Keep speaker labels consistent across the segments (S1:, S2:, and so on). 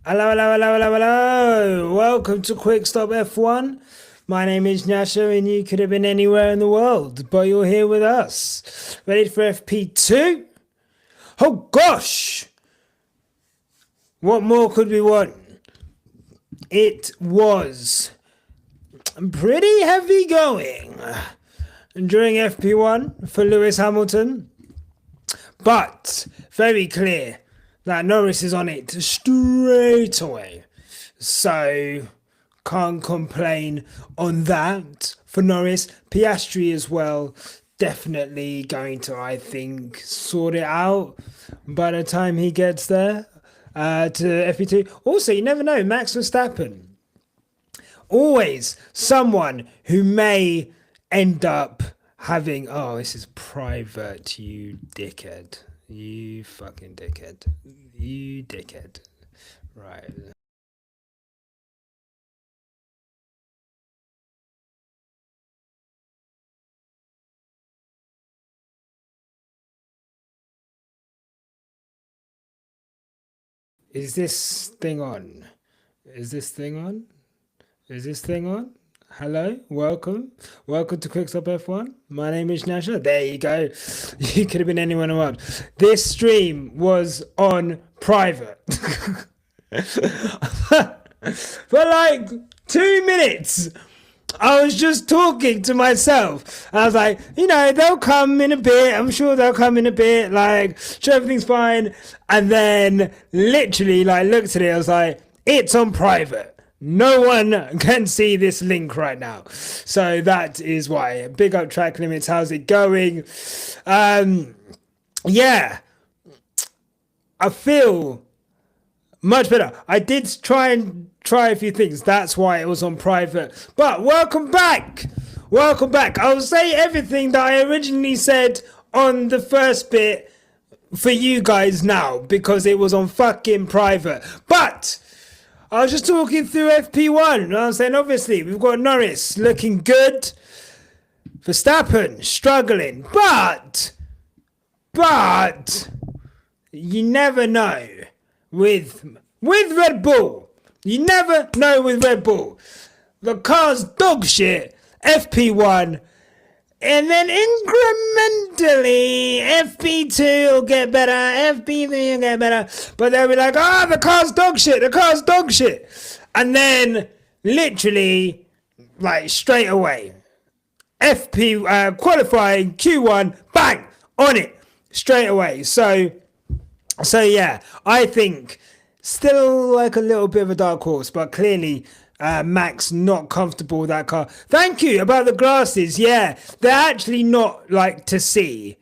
S1: Hello, hello, hello, hello, hello. Welcome to Quick Stop F1. My name is Nasha, and you could have been anywhere in the world, but you're here with us. Ready for FP2? Oh gosh! What more could we want? It was pretty heavy going during FP1 for Lewis Hamilton, but very clear that Norris is on it straight away. So can't complain on that for Norris. Piastri as well, definitely going to, I think, sort it out by the time he gets there to FP2. Also, you never know, Max Verstappen, always someone who may end up having, oh, this is private, you dickhead. You fucking dickhead. You dickhead. Right. Is this thing on? Is this thing on? Is this thing on? Hello, welcome. Welcome to Quickstop F1. My name is Nasha. There you go. You could have been anyone else. This stream was on private. For like 2 minutes. I was just talking to myself. I was like, they'll come in a bit. I'm sure they'll come in a bit. Like, sure, everything's fine. And then literally, like, looked at it. I was like, it's on private. No one can see this link right now. So that is why. Big up Track Limits. How's it going? Yeah. I feel much better. I did try a few things. That's why it was on private. But welcome back. Welcome back. I'll say everything that I originally said on the first bit for you guys now because it was on fucking private. But I was just talking through FP1. I was saying, obviously, we've got Norris looking good. Verstappen struggling. But you never know with Red Bull. You never know with Red Bull. The car's dog shit, FP1, and then incrementally FP2 will get better, FP3 will get better, but they'll be like, the car's dog shit, the car's dog shit. And then literally, like straight away, FP qualifying Q1, bang, on it, straight away. So yeah, I think still like a little bit of a dark horse, but clearly Max not comfortable with that car. Thank you about the glasses. Yeah, they're actually not like to see.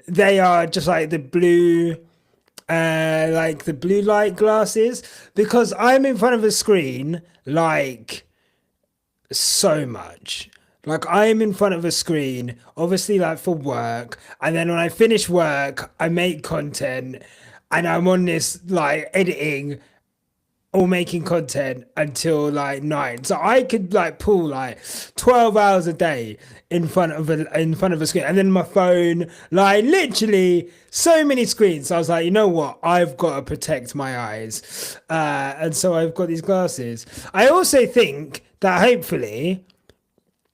S1: They are just like the blue light glasses because I'm in front of a screen like so much. Like I'm in front of a screen, obviously like for work, and then when I finish work, I make content and I'm on this like editing or making content until like 9. So I could like pull like 12 hours a day in front of a screen, and then my phone, like literally so many screens. So I was like, you know what? I've got to protect my eyes. And so I've got these glasses. I also think that hopefully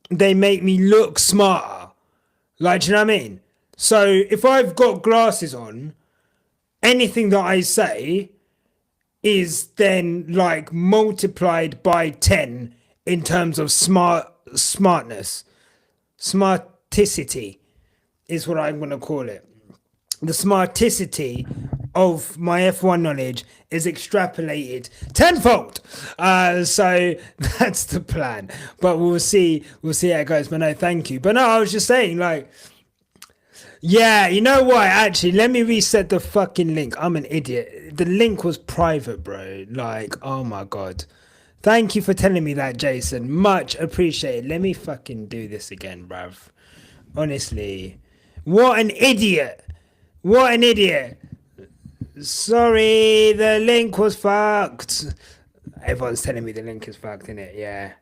S1: they make me look smarter. Like, do you know what I mean? So if I've got glasses on, anything that I say is then like multiplied by 10 in terms of smartness. Smarticity is what I'm going to call it. The smarticity of my F1 knowledge is extrapolated tenfold. So that's the plan. But we'll see how it goes. But no, thank you. But no, I was just saying, like, yeah, you know what? Actually, let me reset the fucking link. I'm an idiot. The link was private, bro. Like, oh my god. Thank you for telling me that, Jason. Much appreciated. Let me fucking do this again, bruv. Honestly. What an idiot. What an idiot. Sorry, the link was fucked. Everyone's telling me the link is fucked, innit? Yeah.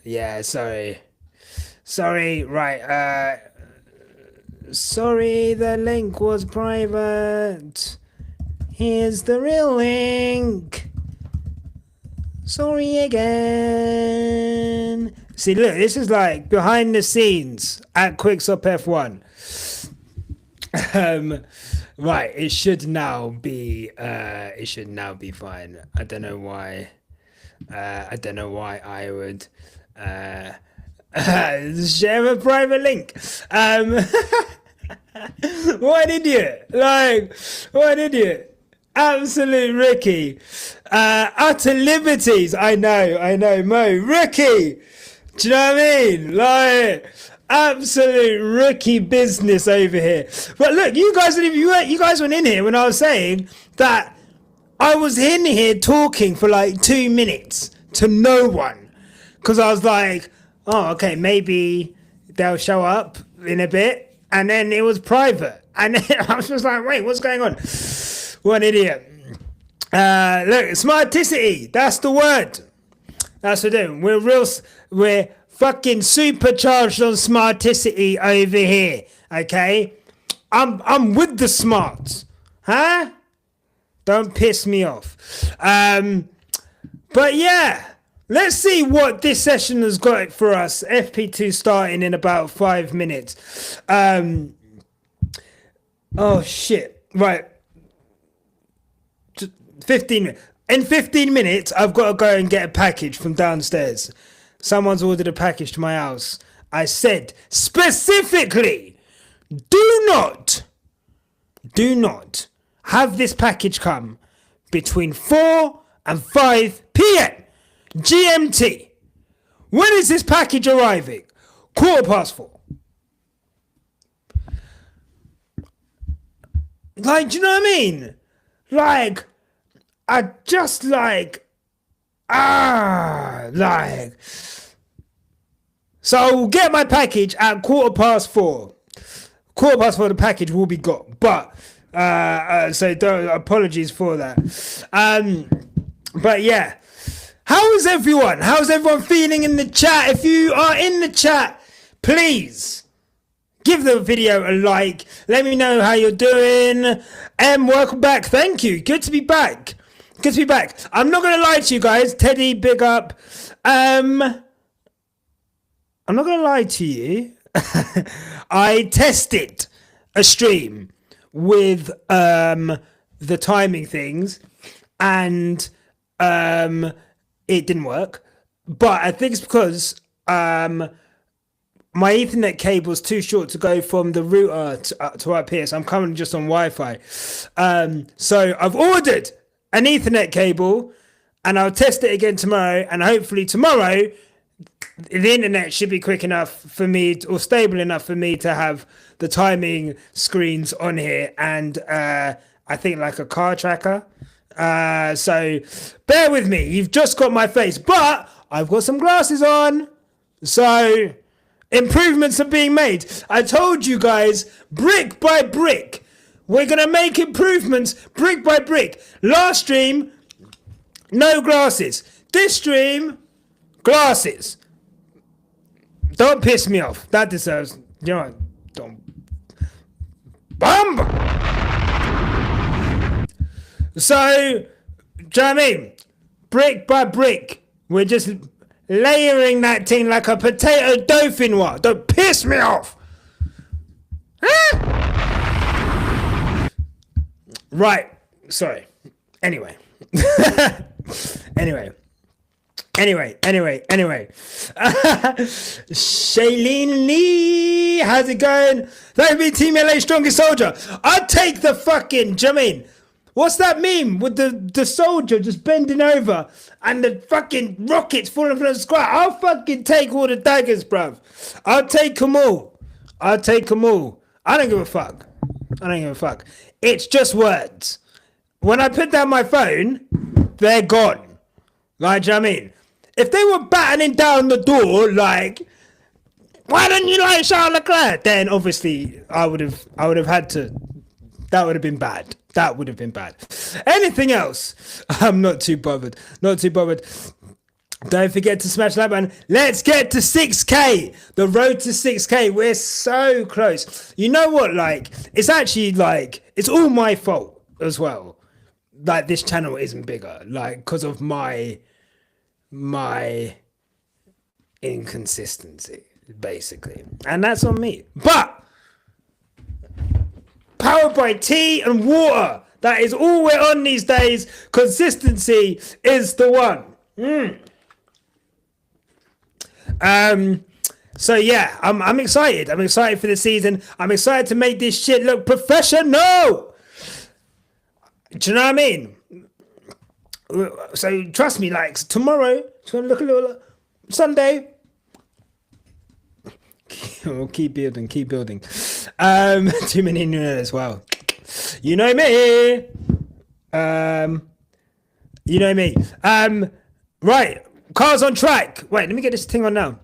S1: Yeah, sorry. Sorry, right. Sorry, the link was private. Here's the real link. Sorry again. See, look, this is like behind the scenes at Quickstop F1. Right, it should now be fine. I don't know why I would share a private link. What an idiot! Like, what an idiot! Absolute rookie. Utter liberties. I know, Mo. Rookie. Do you know what I mean? Like, absolute rookie business over here. But look, you guys weren't in here when I was saying that I was in here talking for like 2 minutes to no one. Because I was like, oh, okay, maybe they'll show up in a bit. And then it was private. And then I was just like, wait, what's going on? What an idiot. Look, smarticity. That's the word. That's what we're doing. We're fucking supercharged on smarticity over here. Okay? I'm with the smarts. Huh? Don't piss me off. But yeah. Let's see what this session has got for us. FP2 starting in about 5 minutes. Oh shit. Right. 15 minutes. In 15 minutes, I've got to go and get a package from downstairs. Someone's ordered a package to my house. I said specifically, do not have this package come between 4 and 5 p.m. GMT. When is this package arriving? 4:15. Like, do you know what I mean? Like, I just like, so I'll get my package at 4:15. 4:15 the package will be got, but, so apologies for that. But yeah, how's everyone feeling in the chat? If you are in the chat, please give the video a like. Let me know how you're doing. Welcome back. Thank you. Good to be back. I'm not going to lie to you guys. Teddy, big up. I'm not going to lie to you. I tested a stream with the timing things, and it didn't work. But I think it's because my Ethernet cable is too short to go from the router to up here, so I'm currently just on Wi-Fi. So I've ordered an Ethernet cable, and I'll test it again tomorrow, and hopefully tomorrow the internet should be quick enough for me, or stable enough for me to have the timing screens on here, and I think like a car tracker. So bear with me, you've just got my face, but I've got some glasses on, so improvements are being made. I told you guys, brick by brick, we're gonna make improvements brick by brick. Last stream, no glasses. This stream, glasses. Don't piss me off. That deserves, you know, don't. Bum! So, do you know what I mean? Brick by brick, we're just layering that thing like a potato dauphinoise. Don't piss me off. Huh? Right. Sorry. Anyway. Anyway. Shailene Lee, how's it going? That would be Team LA strongest soldier. I'd take the fucking, do you know what I mean? What's that meme with the soldier just bending over and the fucking rockets falling from the sky? I'll fucking take all the daggers, bruv. I'll take them all. I don't give a fuck. It's just words. When I put down my phone, they're gone. Like, do you know what I mean? If they were battening down the door, like, why don't you like Charles Leclerc? Then obviously I would have had to. That would have been bad. Anything else? I'm not too bothered. Don't forget to smash that button. Let's get to 6K. The road to 6K. We're so close. You know what? Like, it's actually like, it's all my fault as well. Like, this channel isn't bigger. Like, because of my my inconsistency, basically. And that's on me. But powered by tea and water. That is all we're on these days. Consistency is the one. So yeah, I'm excited. I'm excited for the season. I'm excited to make this shit look professional. Do you know what I mean? So trust me, like tomorrow, it's gonna look a little Sunday. We'll keep building, keep building. Too many new as well. You know me. You know me. Right, cars on track. Wait, let me get this thing on now.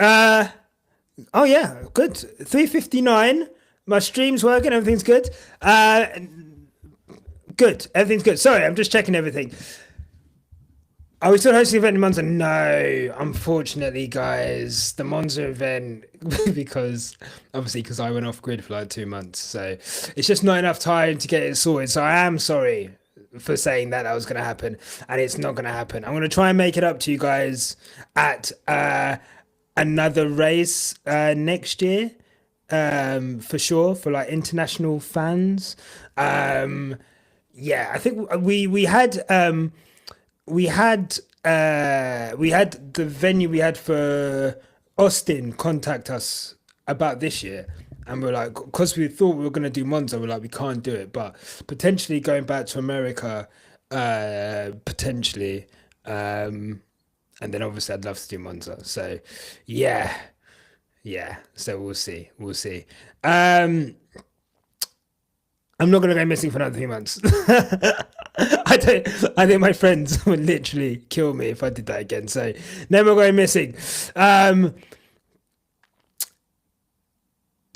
S1: Oh yeah, good. 3:59. My stream's working. Everything's good. Good. Everything's good. Sorry, I'm just checking everything. Are we still hosting the event in Monza? No, unfortunately, guys. The Monza event, because I went off grid for like 2 months, so it's just not enough time to get it sorted. So I am sorry for saying that was going to happen, and it's not going to happen. I'm going to try and make it up to you guys at another race next year, for sure, for like international fans. Yeah, I think we had the venue we had for Austin contact us about this year, and we're like, because we thought we were going to do Monza, we're like, we can't do it, but potentially going back to America, potentially, and then obviously I'd love to do Monza. So yeah, so we'll see. I'm not gonna go missing for another 3 months. I think my friends would literally kill me if I did that again. So never going missing.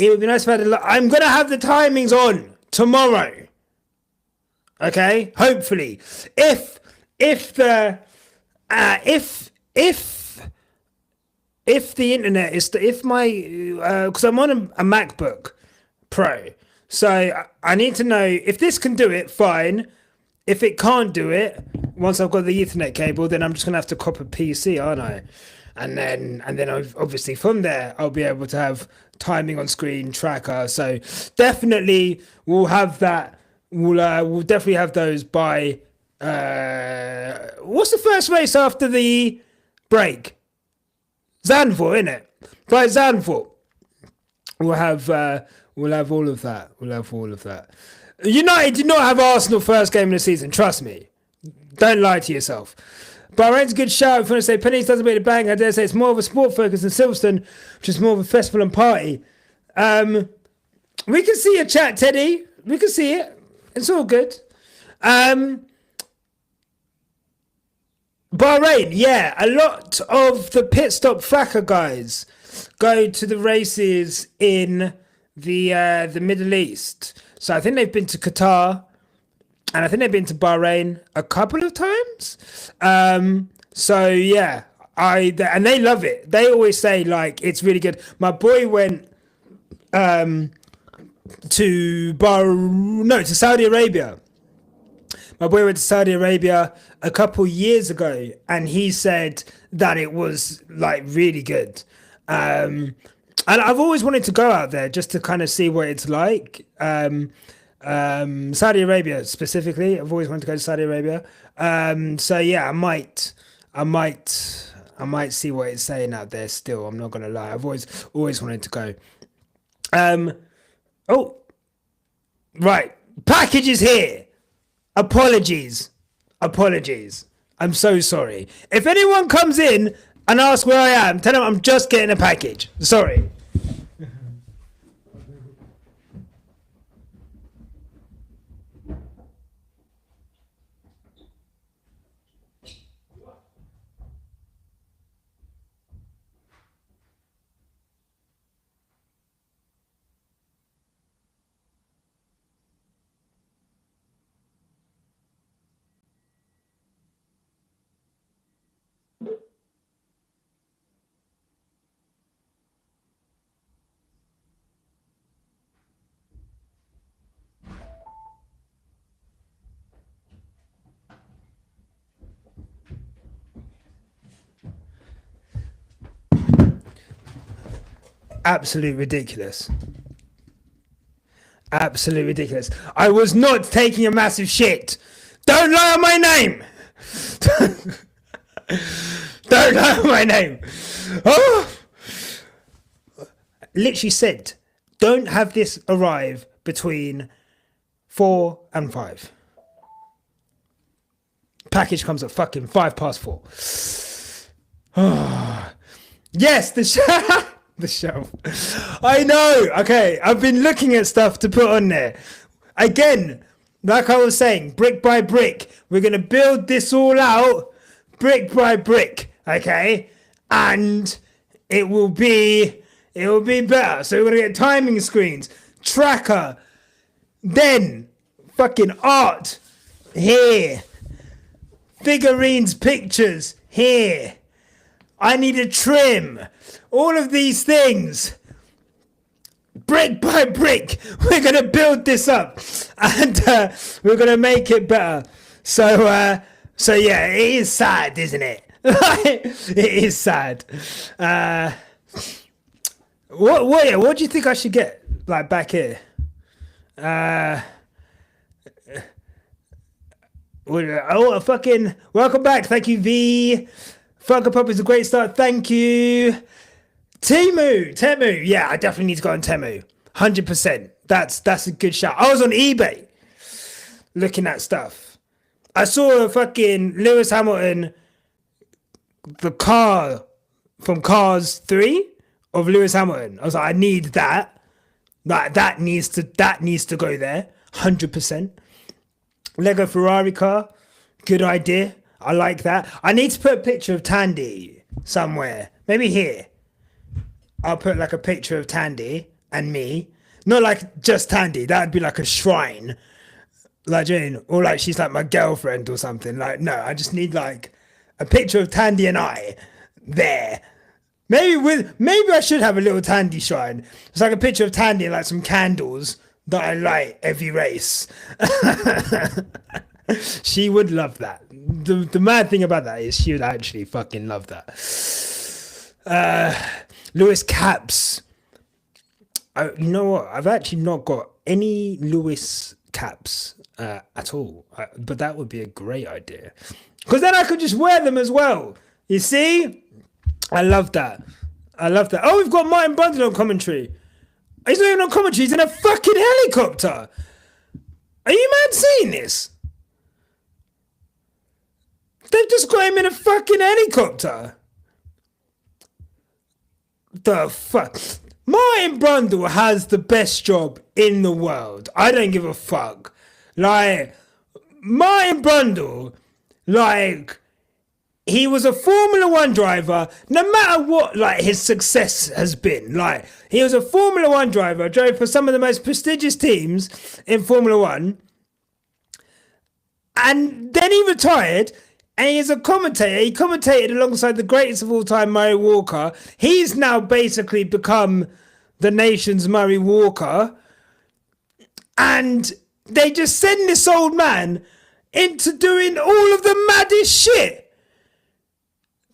S1: It would be nice if I had I'm gonna have the timings on tomorrow. Okay, hopefully, if the internet is if my because I'm on a MacBook Pro, so I need to know if this can do it. Fine. If it can't do it, once I've got the Ethernet cable, then I'm just gonna have to cop a PC, aren't I? And then obviously from there I'll be able to have timing on screen tracker. So definitely we'll have that. We'll definitely have those by. What's the first race after the break? Zandvoort, innit? By Zandvoort. We'll have all of that. United did not have Arsenal first game of the season. Trust me. Don't lie to yourself. Bahrain's a good shout. If you want to say Pennies doesn't make the bang, I dare say it's more of a sport focus than Silverstone, which is more of a festival and party. We can see your chat, Teddy. We can see it. It's all good. Bahrain, yeah. A lot of the pit stop fracker guys go to the races in the Middle East. So I think they've been to Qatar, and I think they've been to Bahrain a couple of times. So yeah, and they love it. They always say like it's really good. My boy went to Saudi Arabia. My boy went to Saudi Arabia a couple years ago, and he said that it was like really good. And I've always wanted to go out there just to kind of see what it's like. Saudi Arabia specifically, I've always wanted to go to Saudi Arabia. So yeah, I might see what it's saying out there still. I'm not gonna lie. I've always wanted to go. Oh, right. Package is here. Apologies. I'm so sorry. If anyone comes in and asks where I am, tell them I'm just getting a package. Sorry. absolute ridiculous. Absolute ridiculous. I was not taking a massive shit. Don't lie on my name. Don't lie on my name. Oh. Literally said, don't have this arrive between 4 and 5. Package comes at fucking 4:05. Oh. Yes, the show. The show. I know. Okay, I've been looking at stuff to put on there. Again, like I was saying, brick by brick, we're gonna build this all out, brick by brick. Okay, and it will be better. So we're gonna get timing screens, tracker, then fucking art here, figurines, pictures here. I need a trim. All of these things, brick by brick, we're going to build this up and we're going to make it better. So yeah, it is sad, isn't it? It is sad. What do you think I should get, like, back here? Fucking welcome back. Thank you, V. Funko Pop is a great start. Thank you. Temu. Yeah, I definitely need to go on Temu. 100%. That's a good shout. I was on eBay looking at stuff. I saw a fucking Lewis Hamilton, the car from Cars 3 of Lewis Hamilton. I was like, I need that. Like, that needs to go there. 100%. Lego Ferrari car. Good idea. I like that. I need to put a picture of Tandy somewhere. Maybe here. I'll put like a picture of Tandy and me. Not like just Tandy. That would be like a shrine. Like Jane. Or like she's like my girlfriend or something. Like, no, I just need like a picture of Tandy and I there. Maybe I should have a little Tandy shrine. It's like a picture of Tandy and like some candles that I light every race. She would love that. The mad thing about that is she would actually fucking love that. Lewis caps. You know what? I've actually not got any Lewis caps at all. But that would be a great idea. Because then I could just wear them as well. You see? I love that. Oh, we've got Martin Brundle on commentary. He's not even on commentary. He's in a fucking helicopter. Are you mad seeing this? They've just got him in a fucking helicopter. The fuck? Martin Brundle has the best job in the world. I don't give a fuck. Like, Martin Brundle, like, he was a Formula One driver, no matter what, like, his success has been. Like, he was a Formula One driver, drove for some of the most prestigious teams in Formula One. And then he retired, and he is a commentator. He commentated alongside the greatest of all time, Murray Walker. He's now basically become the nation's Murray Walker. And they just send this old man into doing all of the maddest shit.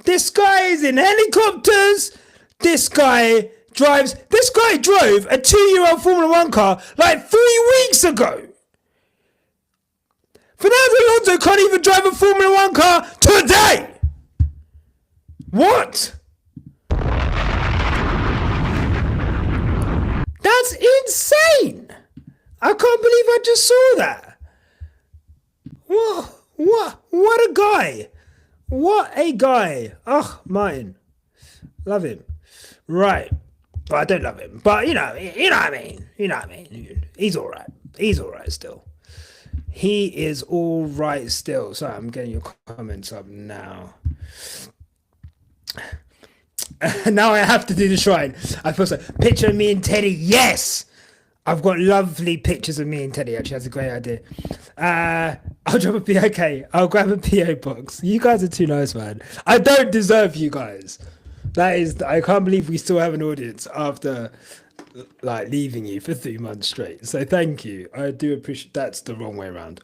S1: This guy is in helicopters. This guy drove a 2-year-old Formula One car like 3 weeks ago. Fernando Alonso can't even drive a Formula One car today. What? That's insane. I can't believe I just saw that. What a guy. What a guy. Oh, Martin. Love him. Right. But I don't love him. But you know what I mean. He's alright. He's alright still. He is alright still. Sorry, I'm getting your comments up now. Now I have to do the shrine. I feel so. Picture of me and Teddy. Yes! I've got lovely pictures of me and Teddy, actually. That's a great idea. I'll drop a PO. Okay, I'll grab a PO box. You guys are too nice, man. I don't deserve you guys. I can't believe we still have an audience after, like, leaving you for 3 months straight. So thank you. I do appreciate. That's the wrong way around.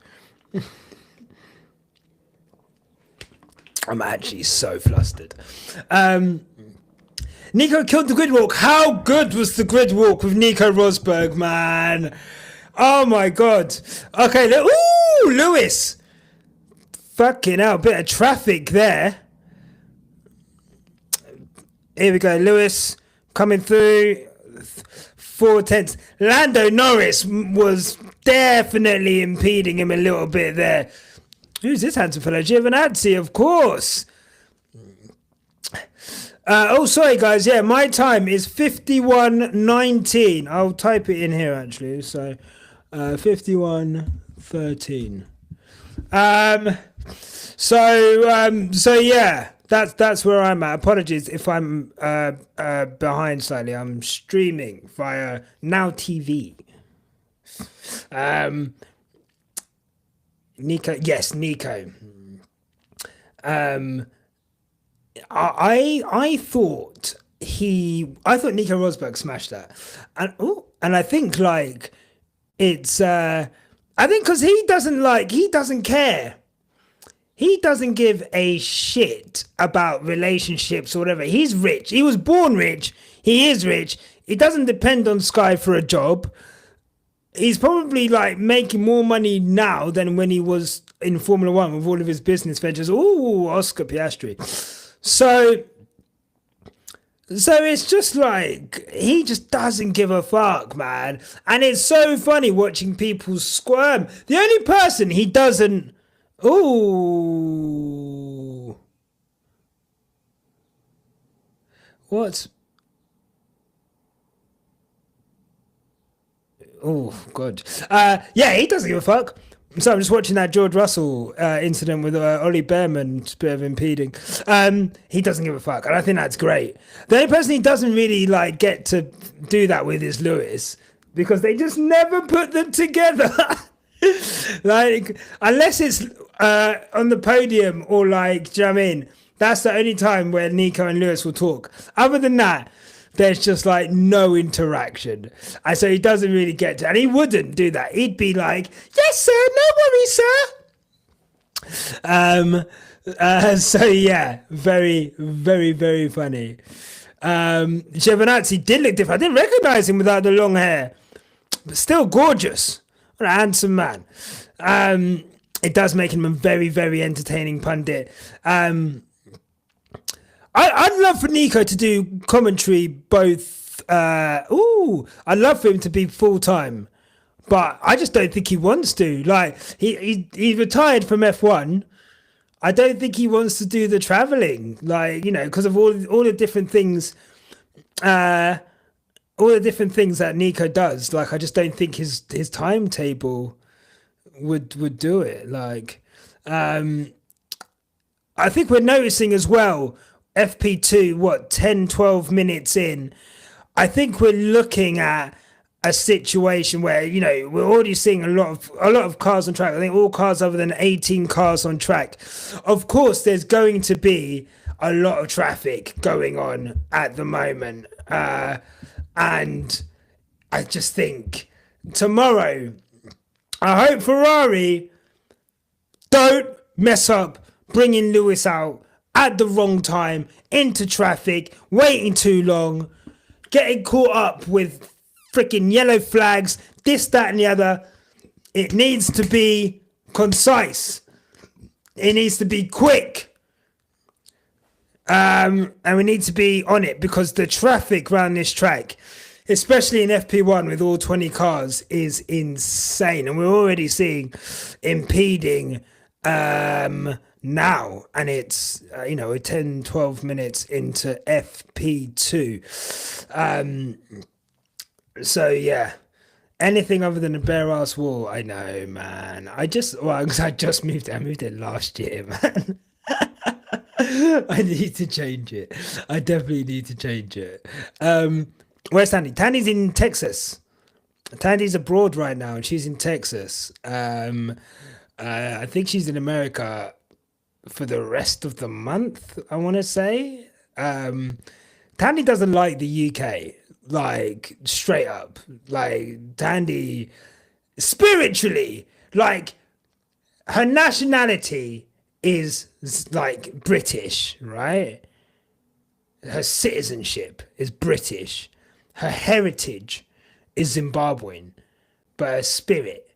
S1: I'm actually so flustered. Nico killed the grid walk. How good was the grid walk with Nico Rosberg, man? Oh my god. Okay, ooh, Lewis. Fucking hell, bit of traffic there. Here we go, Lewis coming through. 4/10. Lando Norris was definitely impeding him a little bit there. Who's this handsome fellow? Giovinazzi, of course. Sorry guys, yeah, my time is 51:19. I'll type it in here actually. So 51:13. So yeah, that's where I'm at. Apologies if I'm behind slightly. I'm streaming via Now TV. Nico, yes, Nico. I thought Nico Rosberg smashed that, and I think like it's I think because he doesn't care. He doesn't give a shit about relationships or whatever. He's rich. He was born rich. He is rich. He doesn't depend on Sky for a job. He's probably like making more money now than when he was in Formula One with all of his business ventures. Ooh, Oscar Piastri. So it's just like, he just doesn't give a fuck, man. And it's so funny watching people squirm. The only person he doesn't... Ooh. What? Oh, God. Yeah, he doesn't give a fuck. So I'm just watching that George Russell incident with Ollie Behrman, bit of impeding. He doesn't give a fuck, and I think that's great. The only person he doesn't really like get to do that with is Lewis, because they just never put them together. Like, unless it's on the podium or like, do you know what I mean? That's the only time where Nico and Lewis will talk. Other than that, there's just like no interaction. And so he doesn't really get to, and he wouldn't do that. He'd be like, yes, sir, no worries, sir. So yeah, very, very, very funny. Giovinazzi did look different. I didn't recognize him without the long hair, but still gorgeous. What a handsome man. It does make him a very, very entertaining pundit. I'd love for Nico to do commentary both. I'd love for him to be full-time, but I just don't think he wants to. Like, he retired from F1. I don't think he wants to do the traveling, like, you know, because of all the different things, that Nico does. Like, I just don't think his timetable would do it. Like, I think we're noticing as well, FP2, 10, 12 minutes in, I think we're looking at a situation where, you know, we're already seeing a lot of cars on track. I think all cars other than 18 cars on track. Of course, there's going to be a lot of traffic going on at the moment. And I just think tomorrow, I hope Ferrari don't mess up bringing Lewis out at the wrong time, into traffic, waiting too long, getting caught up with freaking yellow flags, this, that, and the other. It needs to be concise. It needs to be quick. And we need to be on it, because the traffic around this track, especially in FP1 with all 20 cars, is insane. And we're already seeing impeding now, and it's 10, 12 minutes into FP2. So yeah, anything other than a bare ass wall, I know, man. I just moved it. I moved it last year, man. I need to change it. I definitely need to change it. Where's Tandy? Tandy's in Texas. Tandy's abroad right now, and she's in Texas. I think she's in America for the rest of the month, I want to say. Tandy doesn't like the UK, like, straight up. Like, Tandy, spiritually, like, her nationality is like British, right? Her citizenship is British. Her heritage is Zimbabwean. But her spirit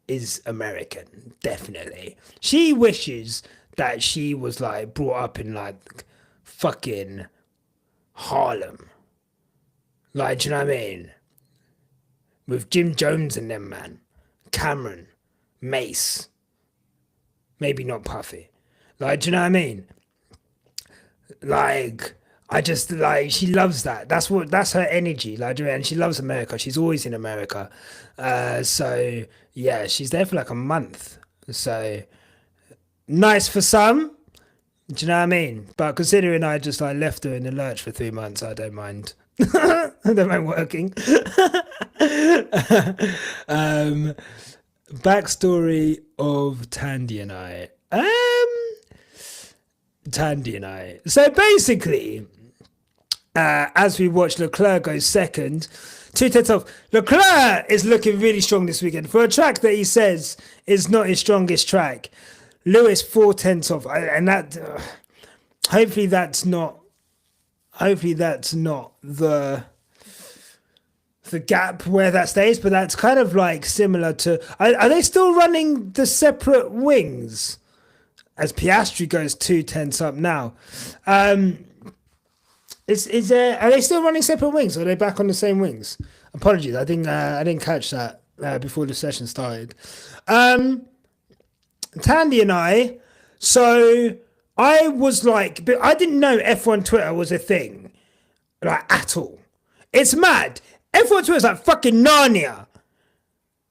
S1: is American, definitely. She wishes that she was like brought up in like fucking Harlem. Like, do you know what I mean? With Jim Jones and them, man. Cameron, Mace. Maybe not Puffy. Like, do you know what I mean? Like, I just like, she loves that. That's her energy. Like, and she loves America. She's always in America. So yeah, she's there for like a month. So nice for some. Do you know what I mean? But considering I just like left her in the lurch for 3 months, I don't mind. I don't mind working. Backstory of Tandy and I. So basically, as we watch Leclerc go second, 2/10 off. Leclerc is looking really strong this weekend for a track that he says is not his strongest track. Lewis 4/10 off, and that hopefully that's not the gap where that stays, but that's kind of like similar to. Are they still running the separate wings? As Piastri goes 2/10 up now, is there? Are they still running separate wings? Or are they back on the same wings? Apologies, I didn't catch that before the session started. Tandy and I. So I was like, but I didn't know F1 Twitter was a thing, like at all. It's mad. F1 Twitter is like fucking Narnia.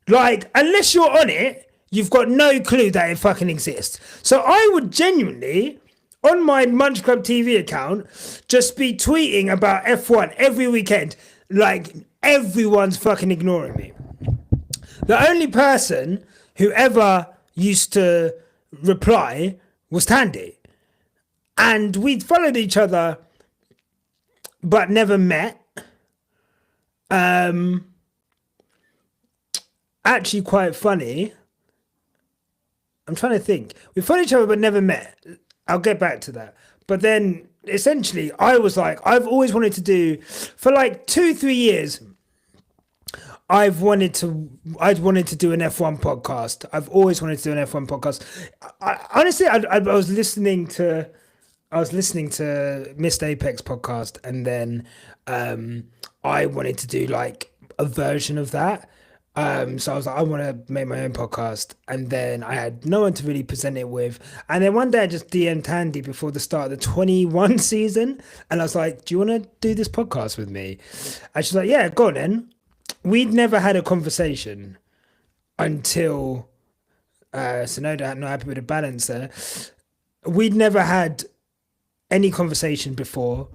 S1: Like, unless you're on it, you've got no clue that it fucking exists. So I would genuinely, on my Munch Club TV account, just be tweeting about F1 every weekend. Like, everyone's fucking ignoring me. The only person who ever used to reply was Tandy. And we'd followed each other, but never met. Actually quite funny. I'm trying to think. We followed each other but never met. I'll get back to that. But then essentially I was like, I've always wanted to do, for like 2-3 years, I'd wanted to do an F1 podcast. I've always wanted to do an F1 podcast. Honestly, I was listening to Missed Apex podcast, and then I wanted to do like a version of that. So I was like, I want to make my own podcast, and then I had no one to really present it with. And then one day I just DM'd Tandy before the start of the 21 season, and I was like, do you want to do this podcast with me? And she's like, yeah, go on then. We'd never had a conversation until Sonoda not happy with the balance there. We'd never had any conversation before,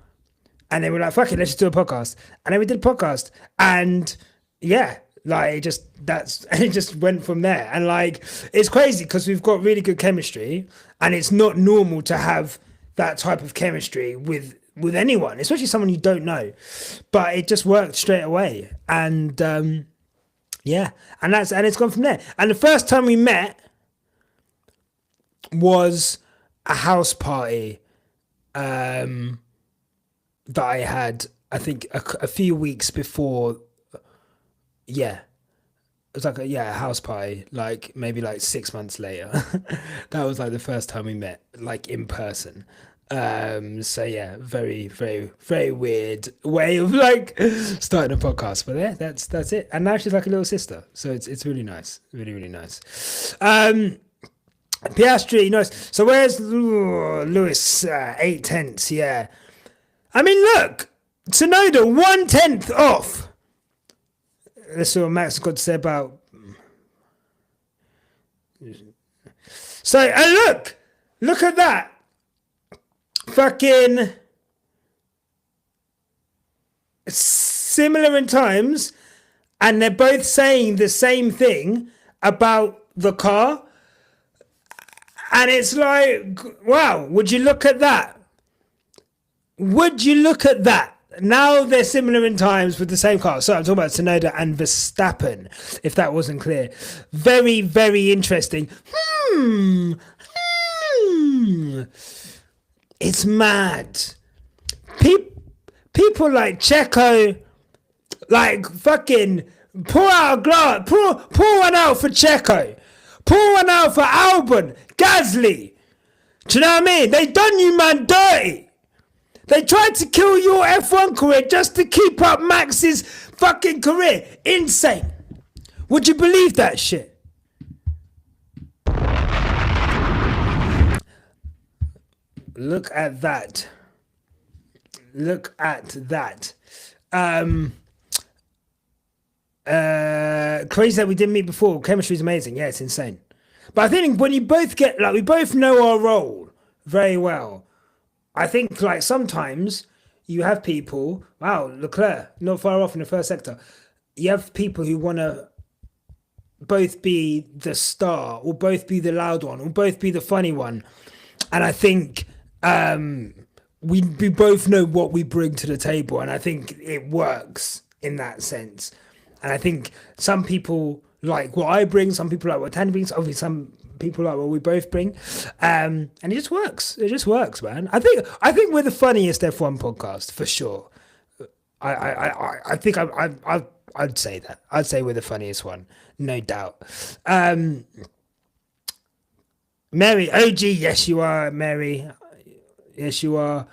S1: and then we're like, fuck it, let's just do a podcast. And then we did a podcast, and yeah, like it just went from there. And like, it's crazy because we've got really good chemistry, and it's not normal to have that type of chemistry with anyone, especially someone you don't know. But it just worked straight away, and yeah, and it's gone from there. And the first time we met was a house party that I had, I think a few weeks before. Yeah, it was like a house party, like maybe like 6 months later. That was like the first time we met, like in person. So yeah, very, very, very weird way of like starting a podcast, but yeah, that's it. And now she's like a little sister, so it's really nice, really, really nice. Piastri, nice. So where's Lewis? 8/10. Yeah, I mean, look, Tsunoda 1/10 off. Let's see what Max has got to say about. So, and look at that. Fucking similar in times, and they're both saying the same thing about the car. And it's like, wow, would you look at that? Would you look at that? Now they're similar in times with the same car. So I'm talking about Tsunoda and Verstappen, if that wasn't clear. Very, very interesting. It's mad. people like Checo, like fucking pour out a glass, pour one out for Checo, pour one out for Albon, Gasly. Do you know what I mean? They done you man dirty. They tried to kill your F1 career just to keep up Max's fucking career. Insane. Would you believe that shit? Look at that. Look at that. Crazy that we didn't meet before. Chemistry is amazing. Yeah, it's insane. But I think when you both get, like, we both know our role very well. I think, like, sometimes you have people, wow, Leclerc, not far off in the first sector. You have people who want to both be the star, or both be the loud one, or both be the funny one. And I think we both know what we bring to the table, and I think it works in that sense. And I think some people like what I bring, some people like what Tandy brings, obviously some people like what we both bring, and it just works. It just works, man. I think we're the funniest F1 podcast for sure. I think I'd say that. I'd say we're the funniest one, no doubt. Mary, OG, yes you are, Mary. Yes you are.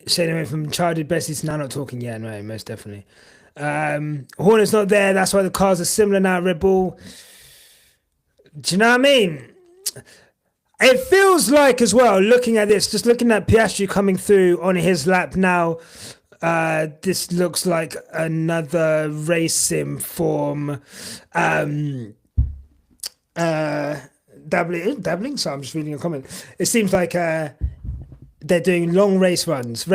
S1: Shane away from childhood besties to now not talking. Yeah, no, most definitely. Horner's not there. That's why the cars are similar now. Red Bull. Do you know what I mean? It feels like as well, looking at this, just looking at Piastri coming through on his lap now. This looks like another race sim form. Dabbling. So I'm just reading a comment. It seems like they're doing long race runs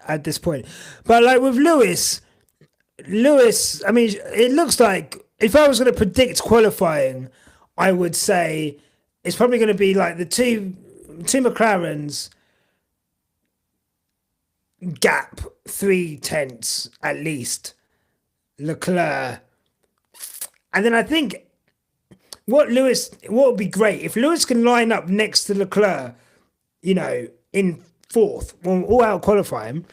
S1: at this point. But like with Lewis, I mean, it looks like if I was going to predict qualifying, I would say it's probably going to be like the two McLarens gap 0.3 at least, Leclerc. And then I think what would be great if Lewis can line up next to Leclerc, you know, in fourth, when all out qualifying,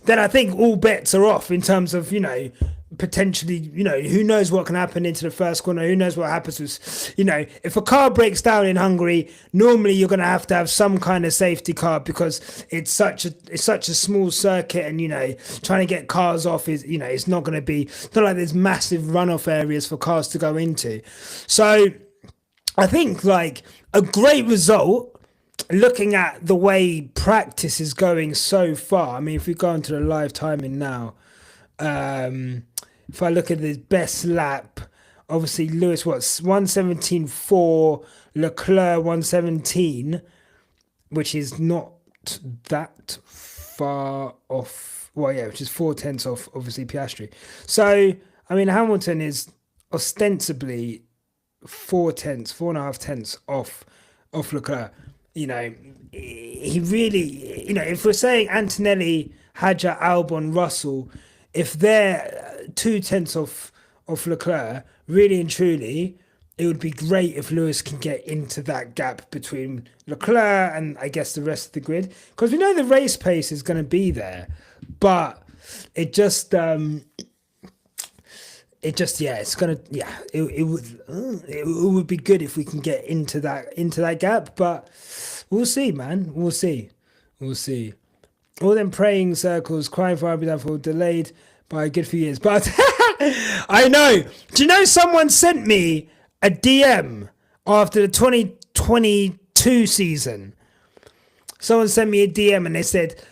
S1: then I think all bets are off in terms of, you know, potentially, you know, who knows what can happen into the first corner, who knows what happens with, you know, if a car breaks down in Hungary, normally you're going to have some kind of safety car because it's such a small circuit, and, you know, trying to get cars off is, you know, it's not like there's massive runoff areas for cars to go into. So I think like a great result, looking at the way practice is going so far. I mean, if we go into the live timing now, if I look at the best lap, obviously Lewis, 1:17.4, Leclerc 1:17, which is not that far off. Well, yeah, which is 0.4 off, obviously, Piastri. So, I mean, Hamilton is ostensibly 4.5 off Leclerc. You know, he really, you know, if we're saying Antonelli, Hadjar, Albon, Russell, if they're 0.2 off Leclerc, really and truly, it would be great if Lewis can get into that gap between Leclerc and I guess the rest of the grid, because we know the race pace is going to be there, but it just it would be good if we can get into that gap, but we'll see, man. We'll see. All them praying circles, crying for Abu delayed by a good few years. But I know. Do you know someone sent me a DM after the 2022 season? Someone sent me a DM and they said,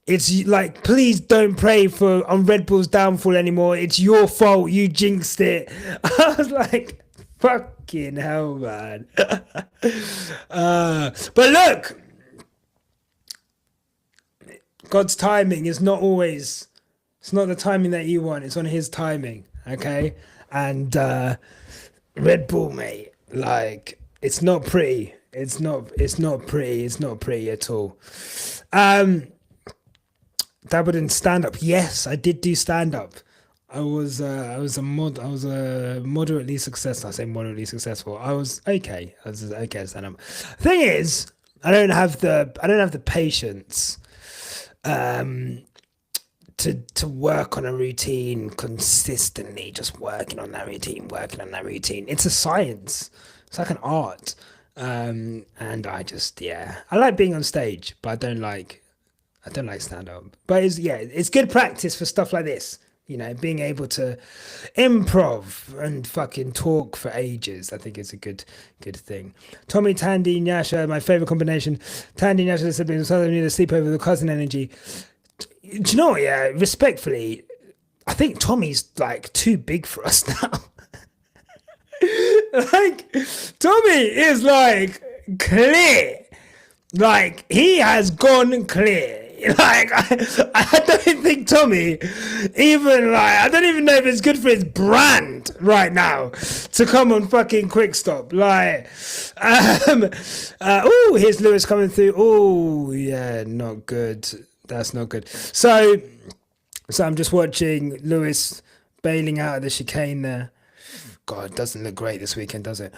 S1: it's like, please don't pray on Red Bull's downfall anymore. It's your fault. You jinxed it. I was like, fucking hell, man. But look, God's timing is not always, it's not the timing that you want. It's on his timing. Okay. And Red Bull, mate, like, it's not pretty. It's not pretty. It's not pretty at all. Dabbled in stand-up. Yes, I did do stand-up. I was moderately successful. I say moderately successful. I was okay. I was okay at stand-up. Thing is, I don't have the patience to work on a routine consistently, just working on that routine. It's a science. It's like an art. And I like being on stage, but I don't like stand up. But it's good practice for stuff like this. Being able to improv and fucking talk for ages, I think is a good thing. Tommy, Tandy, Nyasha, my favorite combination. Tandy, Nyasha, the siblings, so they need to sleep over the cousin energy. Do you know what? Yeah, respectfully, I think Tommy's like too big for us now. Like, Tommy is like clear. Like, he has gone clear. Like, I don't think Tommy I don't even know if it's good for his brand right now to come on fucking Quick Stop. Like, here's Lewis coming through. Oh, yeah, not good. That's not good. So I'm just watching Lewis bailing out of the chicane there. God, it doesn't look great this weekend, does it?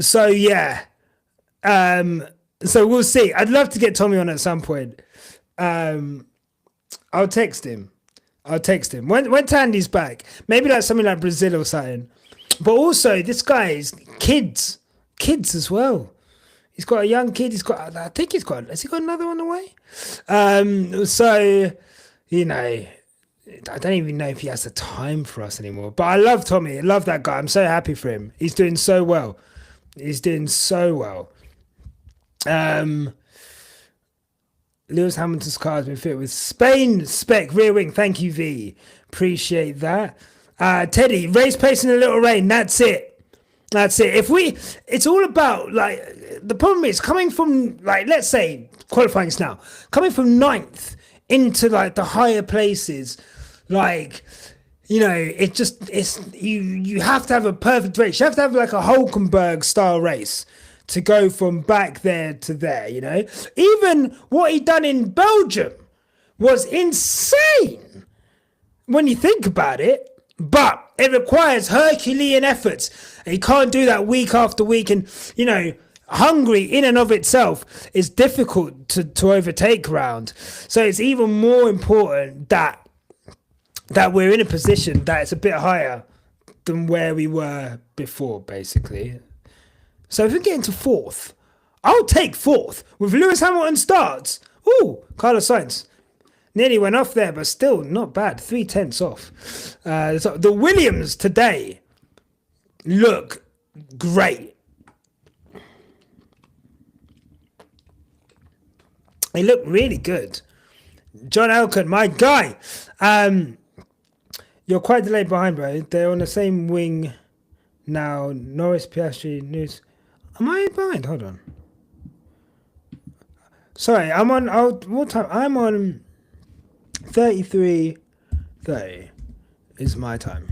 S1: So yeah. So we'll see. I'd love to get Tommy on at some point. I'll text him. When Tandy's back. Maybe like something like Brazil or something. But also, this guy is kids as well. He's got a young kid. Has he got another on the way? So, I don't even know if he has the time for us anymore. But I love Tommy. I love that guy. I'm so happy for him. He's doing so well. Lewis Hamilton's car has been fit with Spain spec rear wing. Thank you, V. Appreciate that. Teddy, race pace in a little rain. That's it. It's all about, like, the problem is coming from, like, let's say qualifying is now coming from ninth into like the higher places. Like, you have to have a perfect race. You have to have like a Hulkenberg style race to go from back there to there. Even what he done in Belgium was insane when you think about it. But it requires Herculean efforts. And you can't do that week after week. And, Hungary in and of itself is difficult to overtake around. So it's even more important that we're in a position that it's a bit higher than where we were before, basically. So if we get into fourth, I'll take fourth. With Lewis Hamilton starts. Ooh, Carlos Sainz. Nearly went off there, but still not bad. 3/10 off. So the Williams today look great. They look really good. John Elkin, my guy. You're quite delayed behind, bro. They're on the same wing now. Norris, Piastri, News. Am I behind? Hold on. Sorry, I'm on. What time? I'm on 33:30 is my time.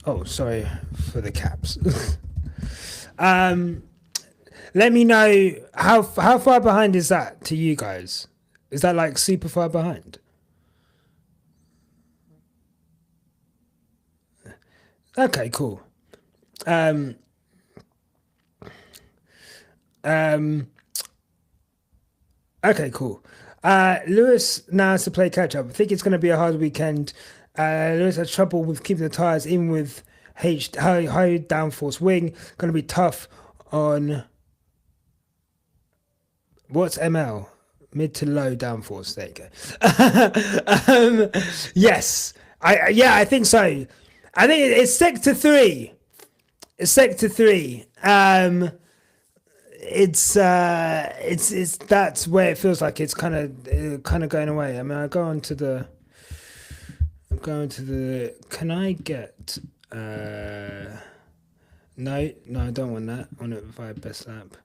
S1: Oh, sorry for the caps. Let me know how far behind is that to you guys? Is that like super far behind? Okay, cool. Okay, cool. Lewis now has to play catch up. I think it's going to be a hard weekend. Lewis has trouble with keeping the tyres, even with high downforce wing. Going to be tough on what's ML? Mid to low downforce. There you go. Yes, I think so. I think it's sector 3. It's sector 3. It's that's where it feels like it's kind of going away. I mean, I'm going to the. Can I get? No, I don't want that. I want it via best lap.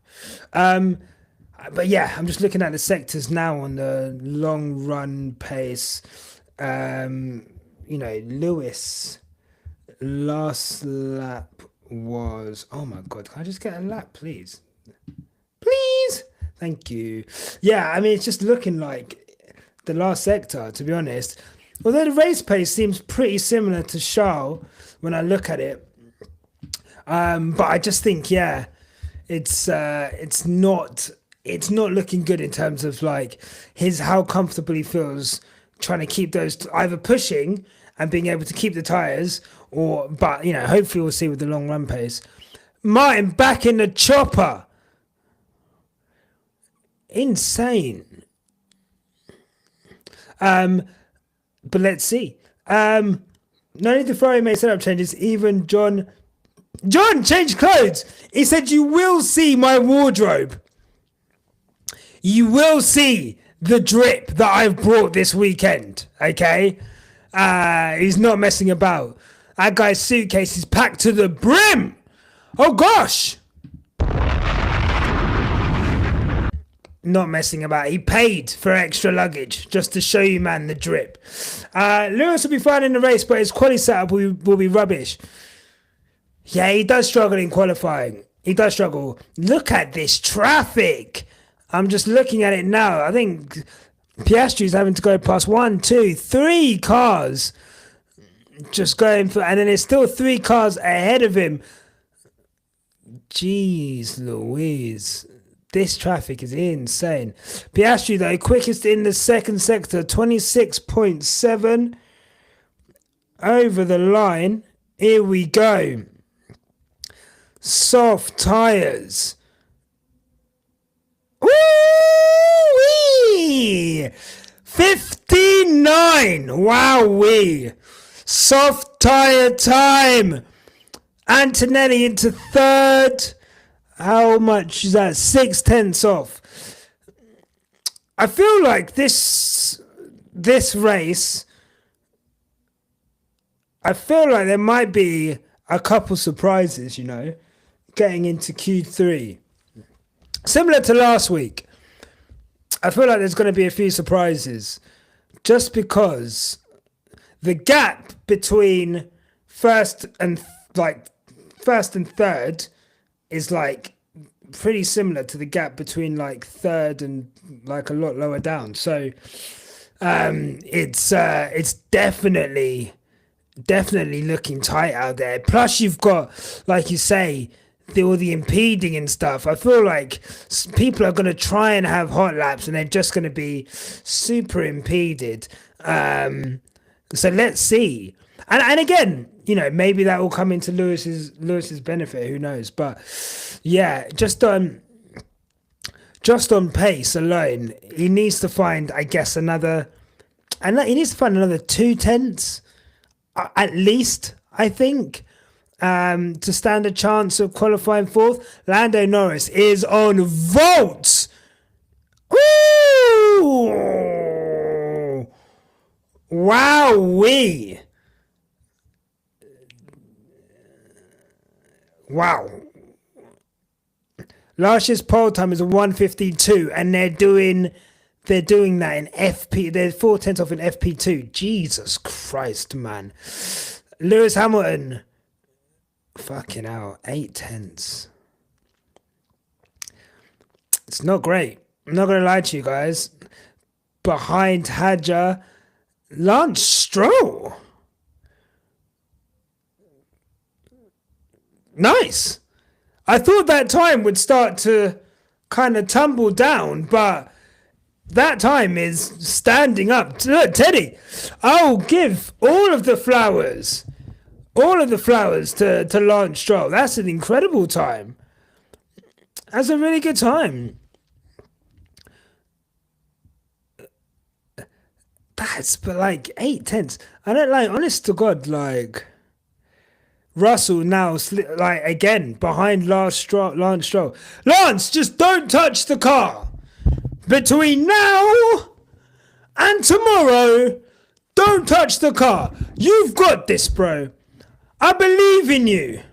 S1: But yeah, I'm just looking at the sectors now on the long run pace. Lewis last lap was. Oh my God! Can I just get a lap, please? Please, thank you. Yeah, I mean, it's just looking like the last sector, to be honest. Although the race pace seems pretty similar to Charles when I look at it, but I just think, it's not looking good in terms of like how comfortable he feels trying to keep those either pushing and being able to keep the tires, but hopefully we'll see with the long run pace. Martin back in the chopper. Insane. But let's see. No need to Ferrari made setup changes. Even John changed clothes. He said, "You will see my wardrobe. You will see the drip that I've brought this weekend." Okay, he's not messing about. That guy's suitcase is packed to the brim. Oh gosh. Not messing about. He paid for extra luggage just to show you, man, the drip. Lewis will be fine in the race, but his quali setup will be rubbish. Yeah, he does struggle in qualifying. He does struggle. Look at this traffic. I'm just looking at it now. I think Piastri's having to go past 1, 2, 3 cars. Just going for, and then there's still 3 cars ahead of him. Jeez Louise. This traffic is insane. Piastri, though, quickest in the second sector, 26.7 over the line. Here we go. Soft tyres. Woo-wee! 59. Wowee. Soft tyre time. Antonelli into third. How much is that? 6/10 off. I feel like this race, I feel like there might be a couple surprises, getting into Q3. Similar to last week. I feel like there's going to be a few surprises. Just because the gap between first and third is like pretty similar to the gap between like third and like a lot lower down. So it's definitely looking tight out there. Plus you've got, like you say, all the impeding and stuff. I feel like people are going to try and have hot laps and they're just going to be super impeded. So let's see. And again, maybe that will come into Lewis's benefit. Who knows? But yeah, just on pace alone, he needs to find, I guess, another 2/10 at least. I think to stand a chance of qualifying fourth. Lando Norris is on volts. Ooh! Wowee! Wow. Last year's pole time is a 1:52, and they're doing that in FP. They're 4/10 off in FP2. Jesus Christ, man. Lewis Hamilton. Fucking hell. 8/10. It's not great. I'm not going to lie to you guys. Behind Hadja, Lance Stroll. Nice. I thought that time would start to kind of tumble down, but that time is standing up. Look, Teddy, I'll give all of the flowers to Lance Stroll. That's an incredible time. That's a really good time. But like 8/10. I don't like, honest to God, like Russell now, again, behind Lance Stroll. Lance, just don't touch the car. Between now and tomorrow, don't touch the car. You've got this, bro. I believe in you.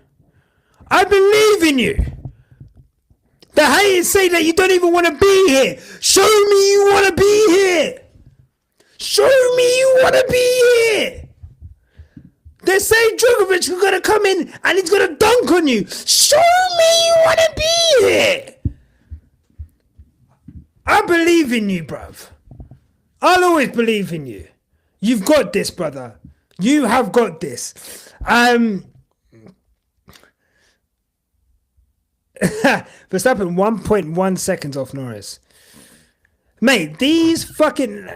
S1: The haters say that you don't even want to be here. Show me you want to be here. They're saying Djokovic is going to come in and he's going to dunk on you. Show me you want to be here. I believe in you, bruv. I'll always believe in you. You've got this, brother. You have got this. Verstappen 1.1 seconds off Norris. Mate, these fucking...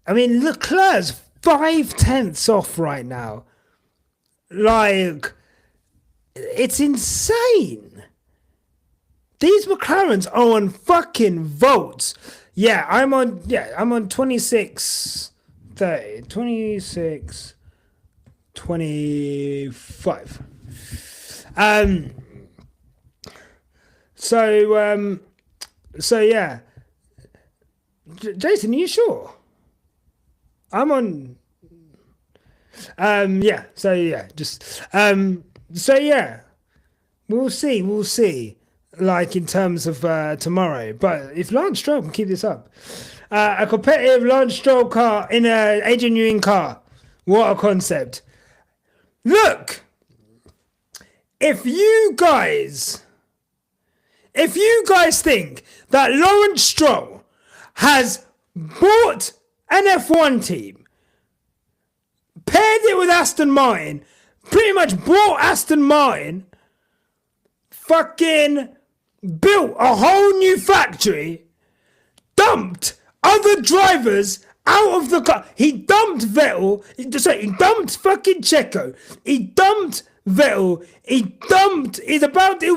S1: I mean, Leclerc's 5/10 off right now. Like, it's insane. These McLarens are on fucking volts. I'm on 26, 30, 26, 25. So yeah. Jason, are you sure? I'm on. We'll see. Like in terms of tomorrow, but if Lance Stroll can keep this up, a competitive Lance Stroll car in a Adrian Newey car, what a concept! Look, if you guys think that Lawrence Stroll has bought an F1 team, paired it with Aston Martin, pretty much bought Aston Martin, fucking built a whole new factory, dumped other drivers out of the car. He dumped Vettel. He dumped fucking Checo. He dumped Vettel. He'll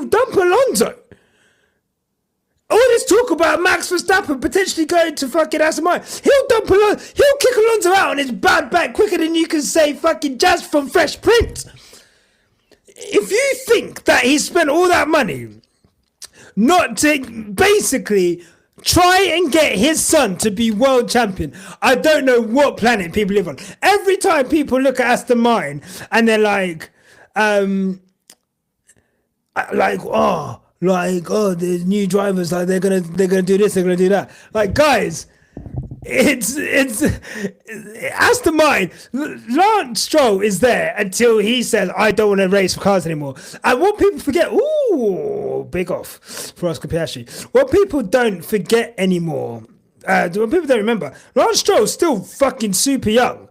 S1: dump Alonso. All this talk about Max Verstappen potentially going to fucking Aston Martin. He'll dump Alonso. He'll kick Alonso out on his bad back quicker than you can say fucking Jazz from Fresh Prince. If you think that he spent all that money not to basically try and get his son to be world champion, I don't know what planet people live on. Every time people look at Aston Martin and they're like, there's new drivers, like they're gonna do this, they're gonna do that. Like, guys, it's Aston Martin. Lance Stroll is there until he says, I don't want to race for cars anymore. And what people forget, big off for Oscar Piastri. What people don't forget anymore, what people don't remember, Lance Stroll's still fucking super young.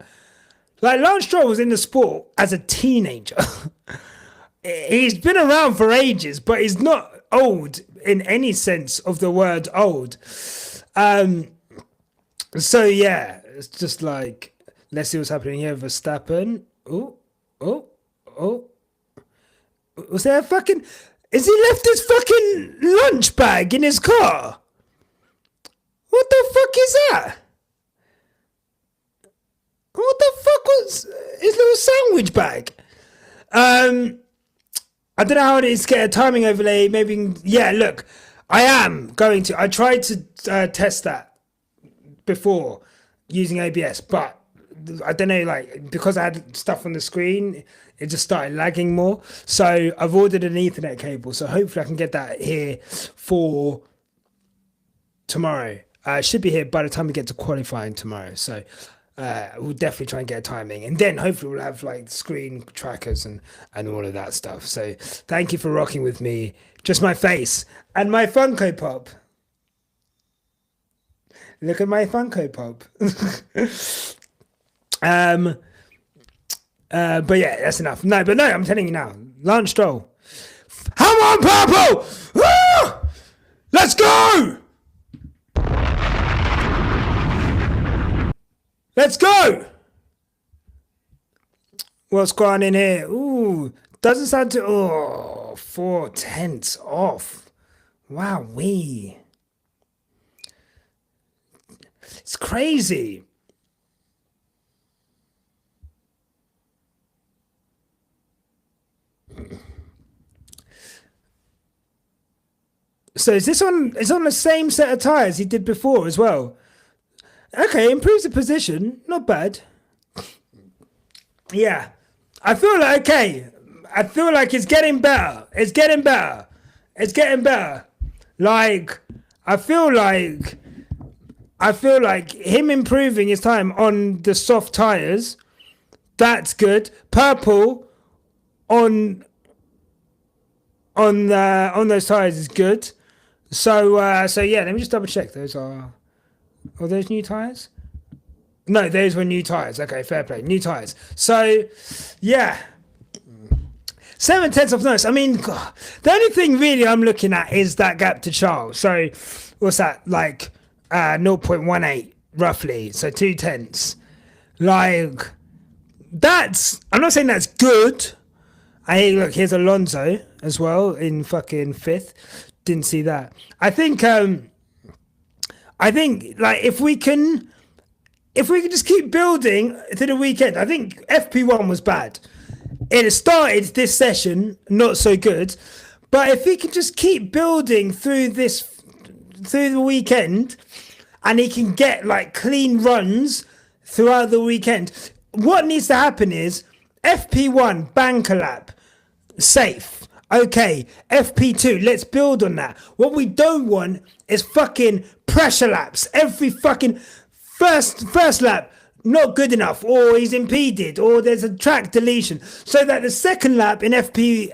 S1: Like, Lance Stroll was in the sport as a teenager. He's been around for ages, but he's not old in any sense of the word old. So yeah, it's just like, let's see what's happening here. Verstappen. Was there a fucking... Has he left his fucking lunch bag in his car? What the fuck is that? What the fuck was his little sandwich bag? I don't know how it is to get a timing overlay. Maybe, yeah, look, I tried to test that before using ABS, but I don't know, like, because I had stuff on the screen, it just started lagging more. So I've ordered an Ethernet cable, so hopefully I can get that here for tomorrow. It should be here by the time we get to qualifying tomorrow. So we'll definitely try and get a timing, and then hopefully we'll have like screen trackers and all of that stuff. So thank you for rocking with me. Just my face and my Funko Pop. Look at my Funko Pop. But yeah, that's enough. No, I'm telling you now, Lance Stroll. Come on, purple! Ah! Let's go! Let's go! What's going on in here? Ooh, doesn't sound too... 4/10 off. Wowee. It's crazy. So is this on? It's on the same set of tires he did before as well. Okay, improves the position. Not bad. Yeah, I feel like it's getting better. It's getting better. Like I feel like him improving his time on the soft tires. That's good. Purple on those tires is good. So yeah, let me just double check. Those are those new tires? No, those were new tires. Okay, fair play. New tires. So yeah, 7/10 of notice. I mean, God, the only thing really I'm looking at is that gap to Charles. So what's that, like 0.18 roughly, so 2/10. Like, that's, I'm not saying that's good. Look, here's Alonso as well in fucking 5th. Didn't see that. I think like if we can just keep building to the weekend. I think FP1 was bad. It started this session not so good, but if he can just keep building through the weekend, and he can get like clean runs throughout the weekend, what needs to happen is FP1 banker lap safe. Okay, FP2, let's build on that. What we don't want is fucking pressure laps. Every fucking first lap, not good enough, or he's impeded, or there's a track deletion. So that the second lap in FP1,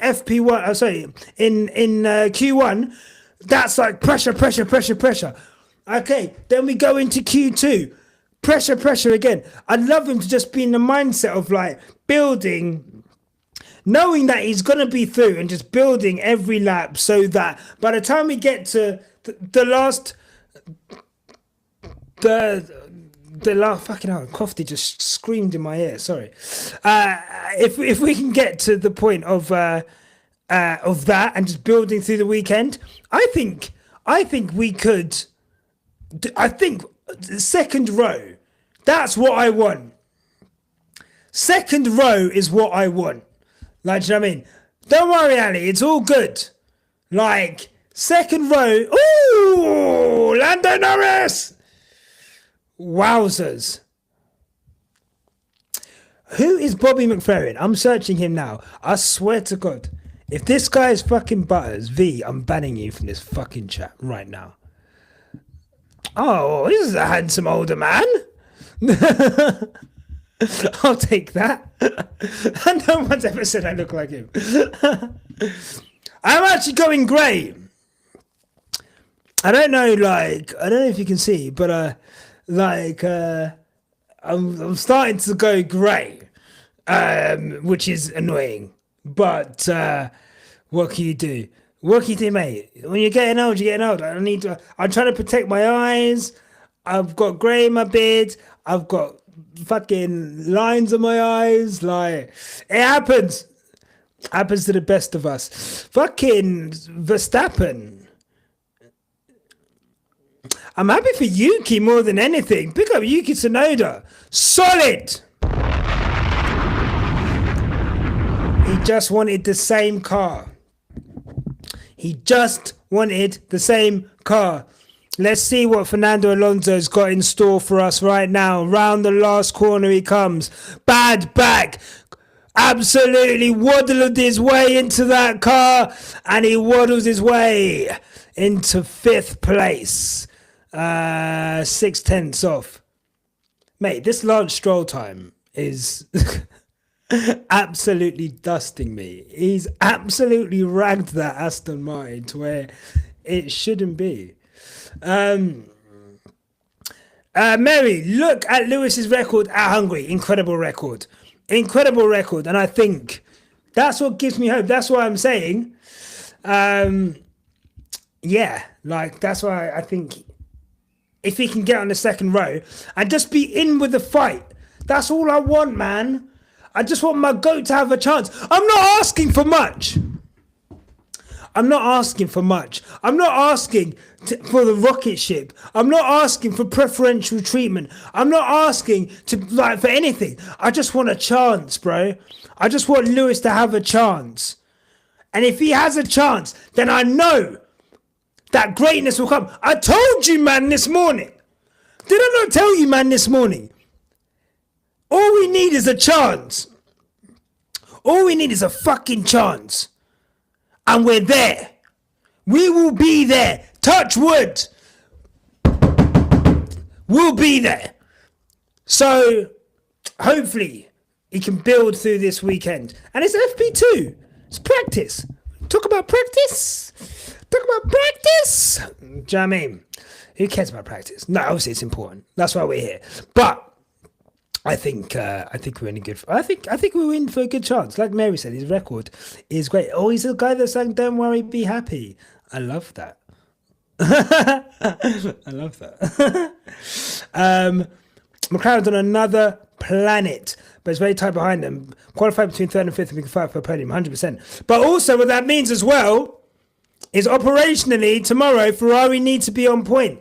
S1: in Q1, that's like pressure. Okay, then we go into Q2. Pressure again. I'd love him to just be in the mindset of like building, knowing that he's going to be through, and just building every lap so that by the time we get to the last fucking hell, Crofty just screamed in my ear, sorry. If we can get to the point of that and just building through the weekend, I think we could, I think second row, that's what I want. Second row is what I want. Like, do you know what I mean? Don't worry, Ali, it's all good. Like, second row, ooh, Lando Norris! Wowzers. Who is Bobby McFerrin? I'm searching him now. I swear to God, if this guy is fucking Butters, V, I'm banning you from this fucking chat right now. Oh, this is a handsome older man. I'll take that. And no one's ever said I look like him. I'm actually going grey. I don't know if you can see, but I'm starting to go grey, which is annoying. But what can you do? What can you do, mate? When you're getting old, you're getting old. I'm trying to protect my eyes. I've got grey in my beard. I've got fucking lines on my eyes. Like, it happens. Happens to the best of us. Fucking Verstappen. I'm happy for Yuki more than anything. Pick up Yuki Tsunoda. Solid. He just wanted the same car. Let's see what Fernando Alonso's got in store for us right now. Round the last corner he comes. Bad back. Absolutely waddled his way into that car. And he waddles his way into 5th place. 6/10 off. Mate, this Lance Stroll time is absolutely dusting me. He's absolutely ragged that Aston Martin to where it shouldn't be. Mary, look at Lewis's record at Hungary. Incredible record. And I think that's what gives me hope. That's why I'm saying, that's why I think if he can get on the second row and just be in with the fight, that's all I want, man. I just want my goat to have a chance. I'm not asking for much. I'm not asking for the rocket ship. I'm not asking for preferential treatment. I'm not asking for anything. I just want a chance, bro. I just want Lewis to have a chance. And if he has a chance, then I know that greatness will come. I told you, man, this morning. Did I not tell you, man, this morning? All we need is a chance. All we need is a fucking chance. And we're there. We will be there. Touch wood. We'll be there. So, hopefully, he can build through this weekend. And it's FP2. It's practice. Talk about practice. Do you know what I mean? Who cares about practice? No, obviously it's important. That's why we're here. But I think we're in a good. I think we're in for a good chance. Like Mary said, his record is great. Oh, he's the guy that sang "Don't Worry, Be Happy." I love that. I love that. McLaren's on another planet, but it's very tight behind them. Qualified between third and fifth, and we can fight for a podium, 100%. But also, what that means as well is operationally tomorrow, Ferrari need to be on point.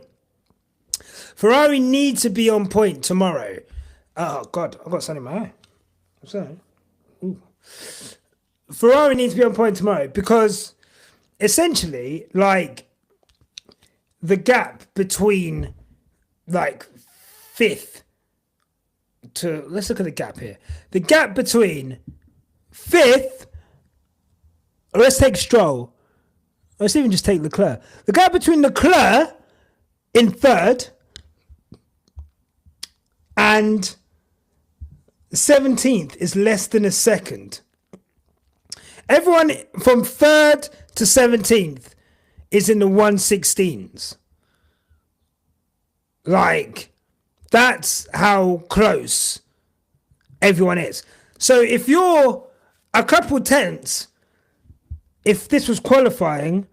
S1: Ferrari need to be on point tomorrow. Oh God, I've got something in my eye. I'm sorry. Ooh. Ferrari needs to be on point tomorrow because essentially, like, the gap between like fifth to, let's look at the gap here. The gap between fifth, let's take Stroll. Let's even just take Leclerc. The gap between Leclerc in third and 17th is less than a second. Everyone from third to 17th is in the 1/16s. Like, that's how close everyone is. So if you're a couple tenths, if this was qualifying,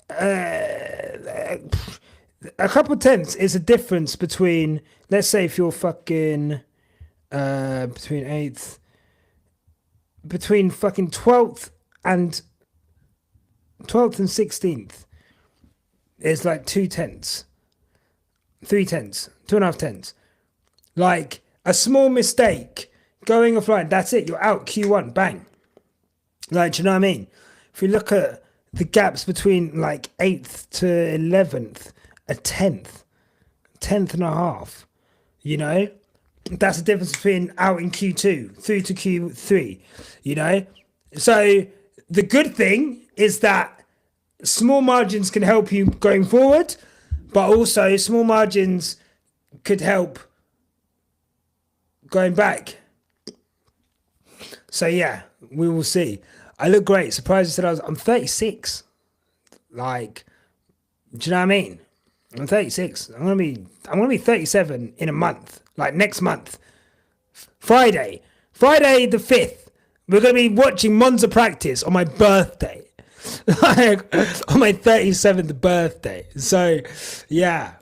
S1: a couple tenths is a difference between, let's say if you're fucking between 8th, between fucking 12th and 16th is like 2 tenths, 3 tenths, 2.5 tenths. Like, a small mistake going offline, that's it, you're out Q1, bang. Like, do you know what I mean? If you look at the gaps between like 8th to 11th, a tenth and a half, you know? That's the difference between out in Q2 through to Q3, you know? So the good thing is that small margins can help you going forward, but also small margins could help going back. So yeah, we will see. I look great. Surprised I said I'm 36. Like, do you know what I mean? I'm 36. I'm gonna be 37 in a month. Like next month. Friday the 5th. We're gonna be watching Monza practice on my birthday. Like on my 37th birthday. So yeah.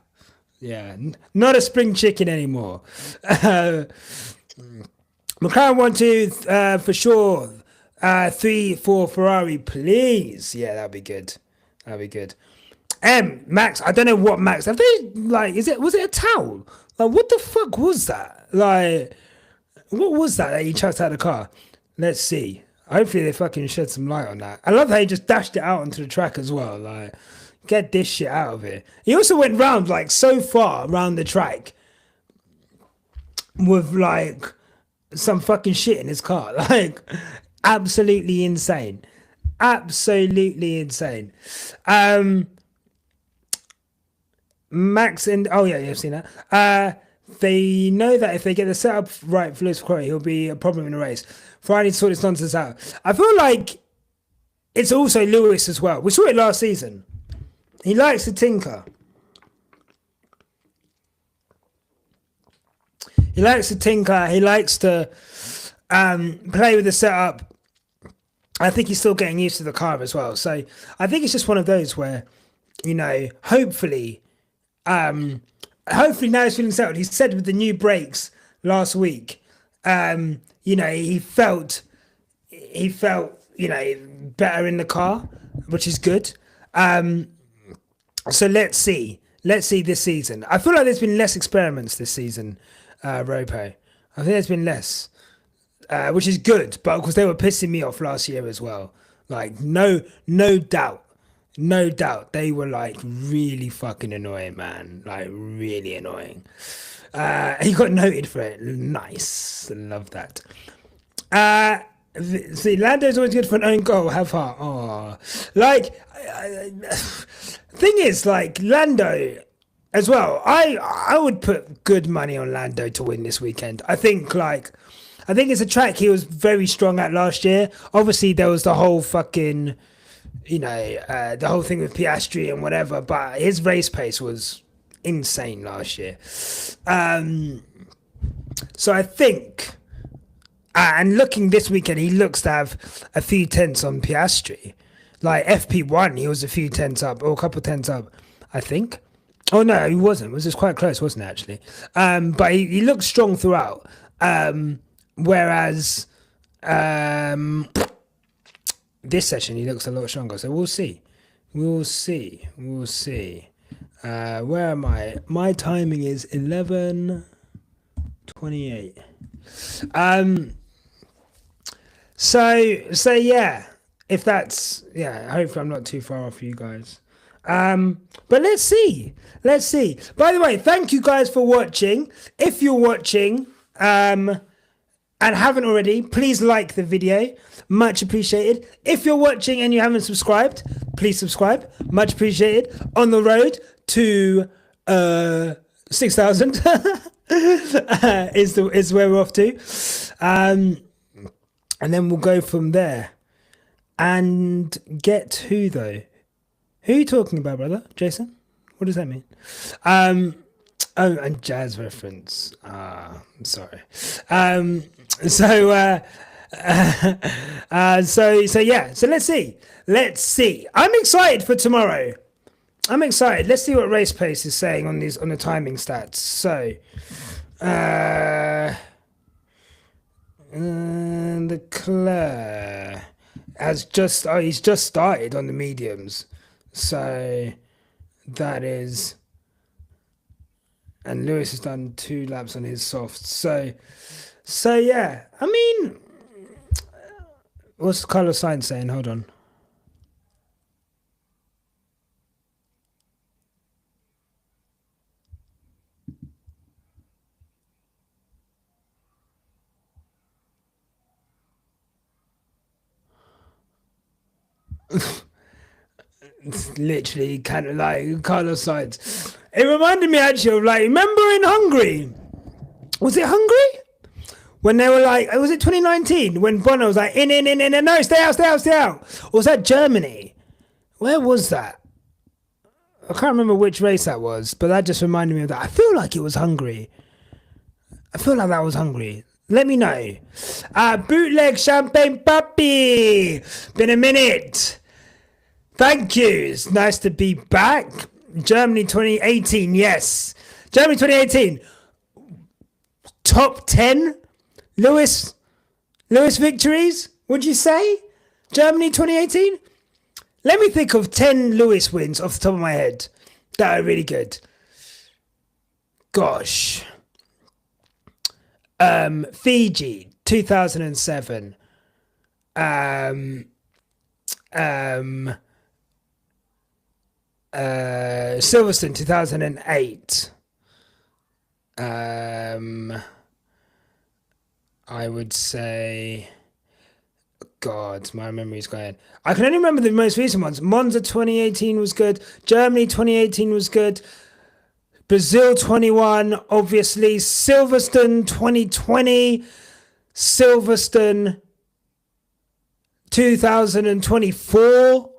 S1: Not a spring chicken anymore. McLaren 1-2 for sure. 3 for Ferrari, please. Yeah, that'd be good. Max, I don't know what Max. Have they, like, was it a towel? Like, what the fuck was that? Like, what was that he chucked out of the car? Let's see. Hopefully they fucking shed some light on that. I love how he just dashed it out onto the track as well. Like, get this shit out of here. He also went round, like, so far around the track with, like, some fucking shit in his car. Like, absolutely insane. Max and I've seen that. They know that if they get the setup right for Lewis Ferrari, he'll be a problem in the race. Ferrari need to sort this nonsense out. I feel like it's also Lewis as well. We saw it last season. He likes to tinker. He likes to play with the setup. I think he's still getting used to the car as well. So I think it's just one of those where, you know, hopefully now he's feeling settled. He said with the new brakes last week, you know, he felt, you know, better in the car, which is good. So let's see this season. I feel like there's been less experiments this season, Ropo. I think there's been less, which is good, but of course they were pissing me off last year as well. Like, no doubt, they were like really fucking annoying, man. Like, really annoying. He got noted for it. Nice. Love that. See, Lando's always good for an own goal. Have heart. Oh, like, thing is, like, Lando as well. I would put good money on Lando to win this weekend. I think it's a track he was very strong at last year. Obviously, there was the whole fucking, you know, the whole thing with Piastri and whatever, but his race pace was insane last year. So I think, and looking this weekend, he looks to have a few tenths on Piastri. Like FP1, he was a few tenths up, or a couple tenths up, I think. Oh no, he wasn't. It was just quite close, wasn't it, actually? But he looked strong throughout. Whereas this session, he looks a lot stronger. So we'll see. We'll see. Where am I? My timing is 11:28. So yeah. If that's, hopefully I'm not too far off you guys. But let's see. By the way, thank you guys for watching. If you're watching and haven't already, please like the video. Much appreciated. If you're watching and you haven't subscribed, please subscribe. Much appreciated. On the road to 6,000 is where we're off to. And then we'll go from there. And get who, though? Who are you talking about, brother? Jason? What does that mean? Oh, and jazz reference. Sorry. So let's see. I'm excited for tomorrow. Let's see what race pace is saying on the timing stats. So, Leclerc he's just started on the mediums, so that is, and Lewis has done 2 laps on his softs, so yeah, I mean, what's Carlos Sainz saying? Hold on. It's literally kind of like Carlos Sainz. It reminded me actually of, like, remember in Hungary? Was it Hungary? When they were like, was it 2019? When Brundle was like, in, no, stay out. Or was that Germany? Where was that? I can't remember which race that was, but that just reminded me of that. I feel like it was Hungary. Let me know. Bootleg Champagne Puppy. Been a minute. Thank you. It's nice to be back. Germany 2018. Yes. Germany 2018. Top 10 Lewis victories. Would you say? Germany 2018? Let me think of 10 Lewis wins off the top of my head that are really good. Gosh. Fiji 2007. Silverstone 2008. I would say, God, my memory's going. I can only remember the most recent ones. Monza 2018 was good. Germany 2018 was good. Brazil 21, obviously. Silverstone 2020. Silverstone 2024.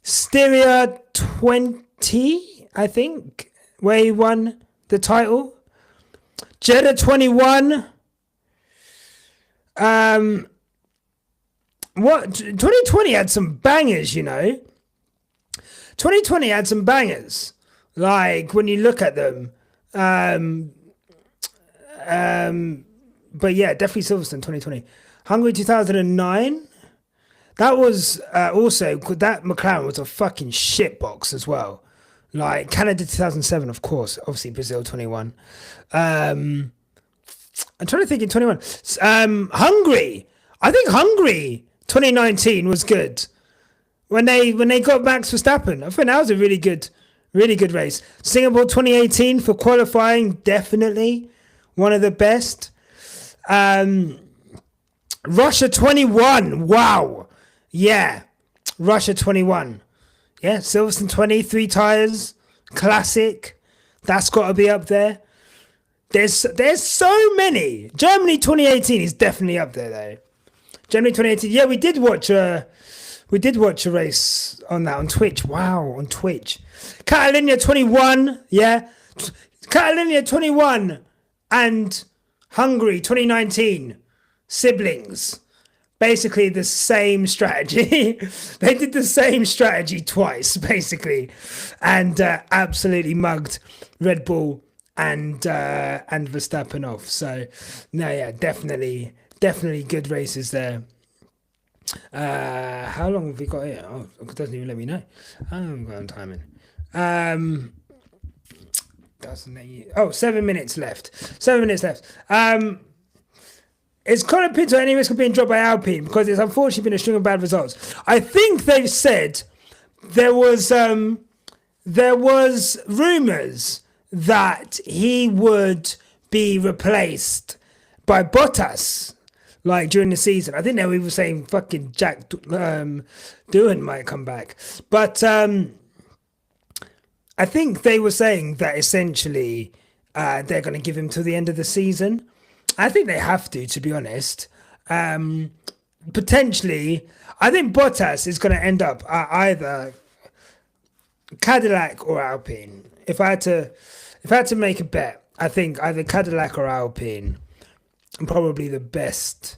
S1: Styria 20, I think, where he won the title. Jeddah 21. 2020 had some bangers, 2020 had some bangers. Like, when you look at them. But yeah, definitely Silverstone 2020. Hungary 2009. That was also, that McLaren was a fucking shitbox as well. Like, Canada 2007, of course. Obviously, Brazil 21. I'm trying to think in 21. Hungary. I think Hungary 2019 was good. When they got Max Verstappen. I think that was a really good race. Singapore 2018 for qualifying, definitely one of the best. Russia 21. Wow. Yeah. Russia 21. Yeah, Silverstone 20, 3 tires, classic. That's got to be up there. There's so many. Germany 2018 is definitely up there, though. Germany 2018. Yeah, we did watch We did watch a race on that on Twitch. Wow, on Twitch. Catalunya 21, yeah. Catalunya 21 and Hungary 2019, siblings. Basically the same strategy. They did the same strategy twice, basically, and absolutely mugged Red Bull and Verstappen off. So, no, yeah, definitely good races there. How long have we got here? Oh, it doesn't even let me know. I haven't got on timing. 7 minutes left. 7 minutes left. Is Colapinto any risk of being dropped by Alpine? Because it's unfortunately been a string of bad results. I think they've said there was rumours that he would be replaced by Bottas, like during the season. I think they were saying fucking Jack Doohan might come back, but I think they were saying that essentially they're going to give him till the end of the season. I think they have to be honest. Potentially, I think Bottas is going to end up either Cadillac or Alpine. If I had to make a bet, I think either Cadillac or Alpine, probably the best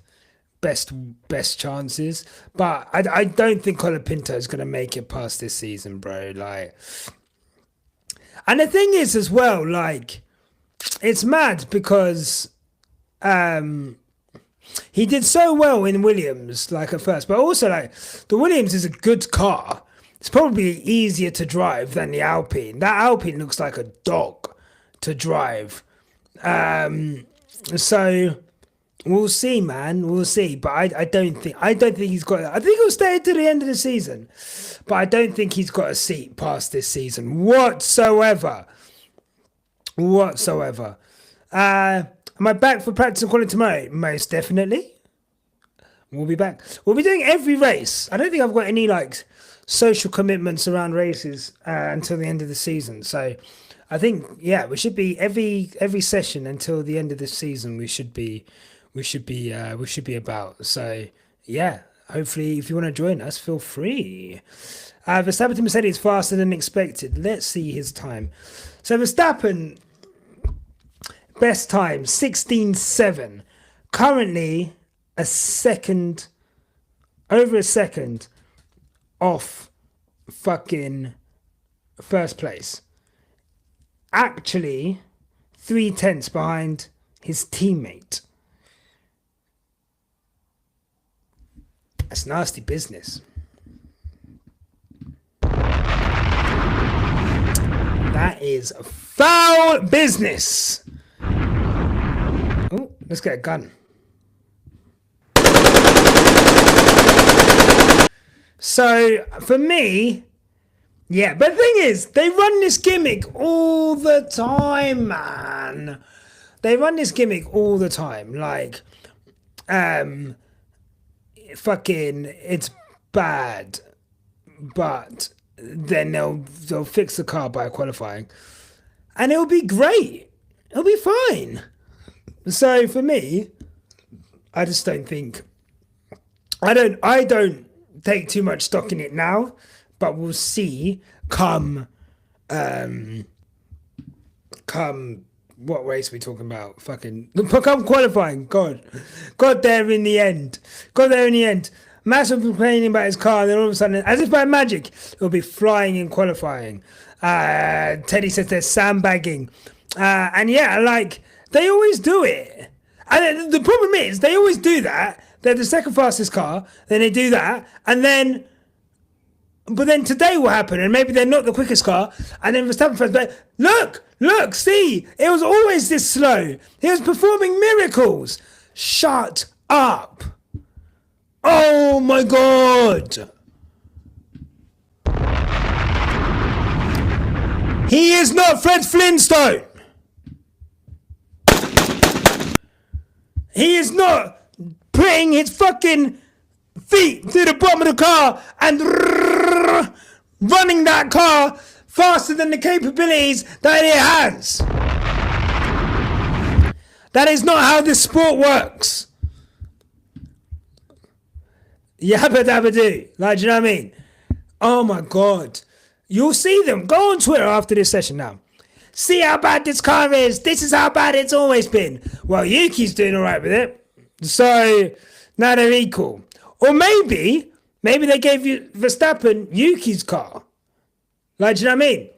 S1: chances. But I don't think Colapinto is going to make it past this season, bro. Like, and the thing is as well, like, it's mad because he did so well in Williams, like at first, but also like the Williams is a good car. It's probably easier to drive than the Alpine. That Alpine looks like a dog to drive. So we'll see, man. We'll see. But I don't think he's got. I think he'll stay to the end of the season, but I don't think he's got a seat past this season whatsoever. Am I back for practice and quality tomorrow? Most definitely. We'll be back. We'll be doing every race. I don't think I've got any like social commitments around races until the end of the season. So I think, yeah, we should be every session until the end of the season. We should be about. So yeah, hopefully if you want to join us, feel free. Verstappen to Mercedes faster than expected. Let's see his time. So Verstappen, best time 16.7. Currently over a second off fucking first place. Actually 3/10 behind his teammate. That's nasty business. That is foul business. Oh, let's get a gun. So for me, yeah, but the thing is, they run this gimmick all the time, man. They run this gimmick all the time. Like, fucking, it's bad, but then they'll fix the car by qualifying, and it'll be great. It'll be fine. So for me, I just don't think. I don't take too much stock in it now, but we'll see come what race are we talking about? Come qualifying. God there in the end. Max was complaining about his car, and then all of a sudden, as if by magic, it'll be flying in qualifying. Teddy says they're sandbagging. And yeah, like, they always do it. And the problem is, they always do that. They're the second fastest car, then they do that, but then today will happen, and maybe they're not the quickest car, and then Verstappen first, but look, see, it was always this slow. He was performing miracles. Shut up. Oh my God. He is not Fred Flintstone. He is not putting his fucking feet to the bottom of the car and running that car faster than the capabilities that it has. That is not how this sport works. Yabba dabba do. Like, do you know what I mean? Oh my God. You'll see them. Go on Twitter after this session now. See how bad this car is. This is how bad it's always been. Well, Yuki's doing all right with it. So now they're equal. Or maybe they gave you Verstappen Yuki's car. Like, do you know what I mean?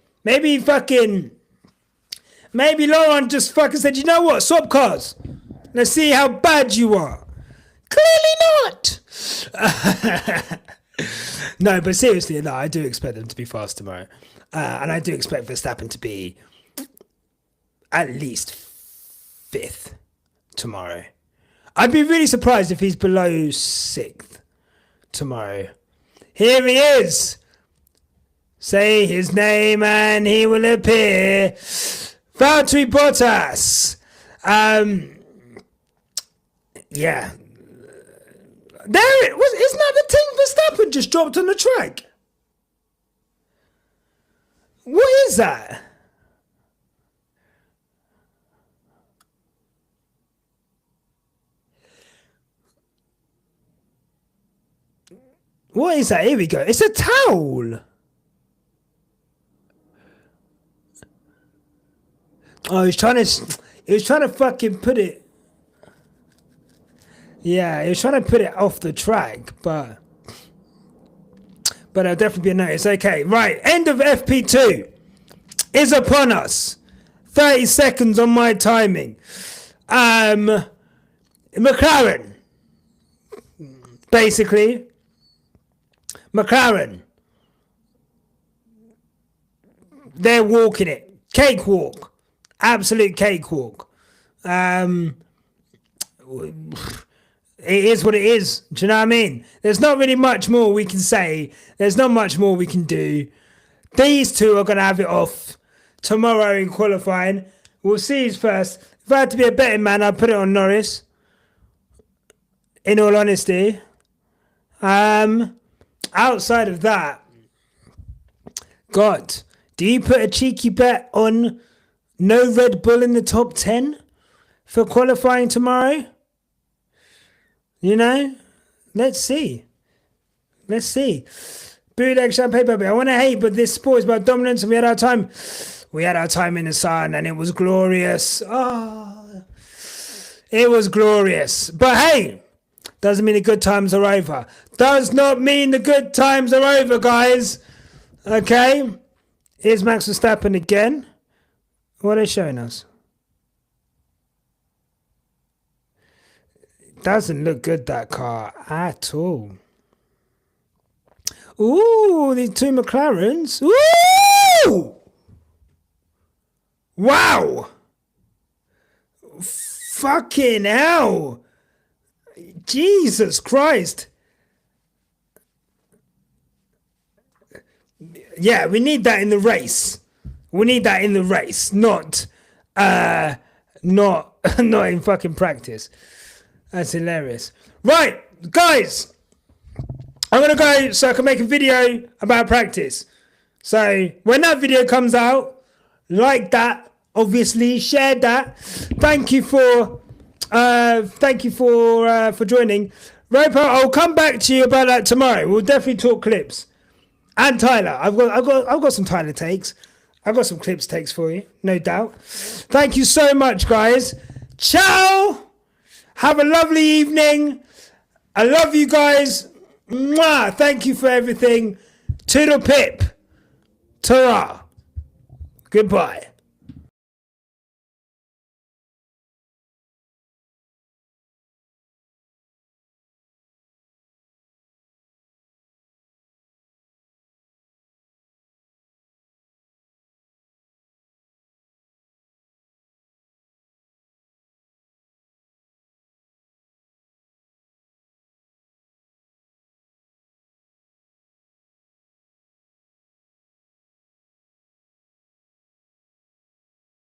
S1: Maybe Laurent just fucking said, you know what? Swap cars. Let's see how bad you are. Clearly not. No, but seriously, no, I do expect them to be fast tomorrow. And I do expect Verstappen to be at least 5th tomorrow. I'd be really surprised if he's below 6th tomorrow. Here he is. Say his name and he will appear. Valtteri Bottas. Yeah. There it was. Isn't that the thing Verstappen just dropped on the track? What is that? What is that? Here we go. It's a towel. Oh, he was trying to fucking put it. Yeah, he was trying to put it off the track, but there'll definitely be a notice. Okay, right. End of FP2 is upon us. 30 seconds on my timing. McLaren. Basically. McLaren. They're walking it. Cakewalk. Absolute cakewalk. It is what it is. Do you know what I mean? There's not really much more we can say. There's not much more we can do. These two are going to have it off tomorrow in qualifying. We'll see who's first. If I had to be a betting man, I'd put it on Norris. In all honesty. Outside of that, God, do you put a cheeky bet on no Red Bull in the top 10 for qualifying tomorrow? You know, let's see. Bootleg champagne baby. I want to hate, but this sport is about dominance, and we had our time. We had our time in the sun, and it was glorious. Oh, it was glorious. But hey, doesn't mean the good times are over. Does not mean the good times are over, guys. Okay, here's Max Verstappen again. What are they showing us? Doesn't look good, that car, at all. Ooh, these two McLarens. Ooh! Wow! Fucking hell! Jesus Christ! Yeah, we need that in the race. Not in fucking practice. That's hilarious. Right, guys. I'm going to go so I can make a video about practice. So when that video comes out, like that, obviously, share that. Thank you for joining. Roper, I'll come back to you about that tomorrow. We'll definitely talk clips. And Tyler, I've got some Tyler takes. I've got some clips takes for you, no doubt. Thank you so much, guys. Ciao. Have a lovely evening. I love you guys. Mwah. Thank you for everything. Toodle pip. Ta-ra. Goodbye.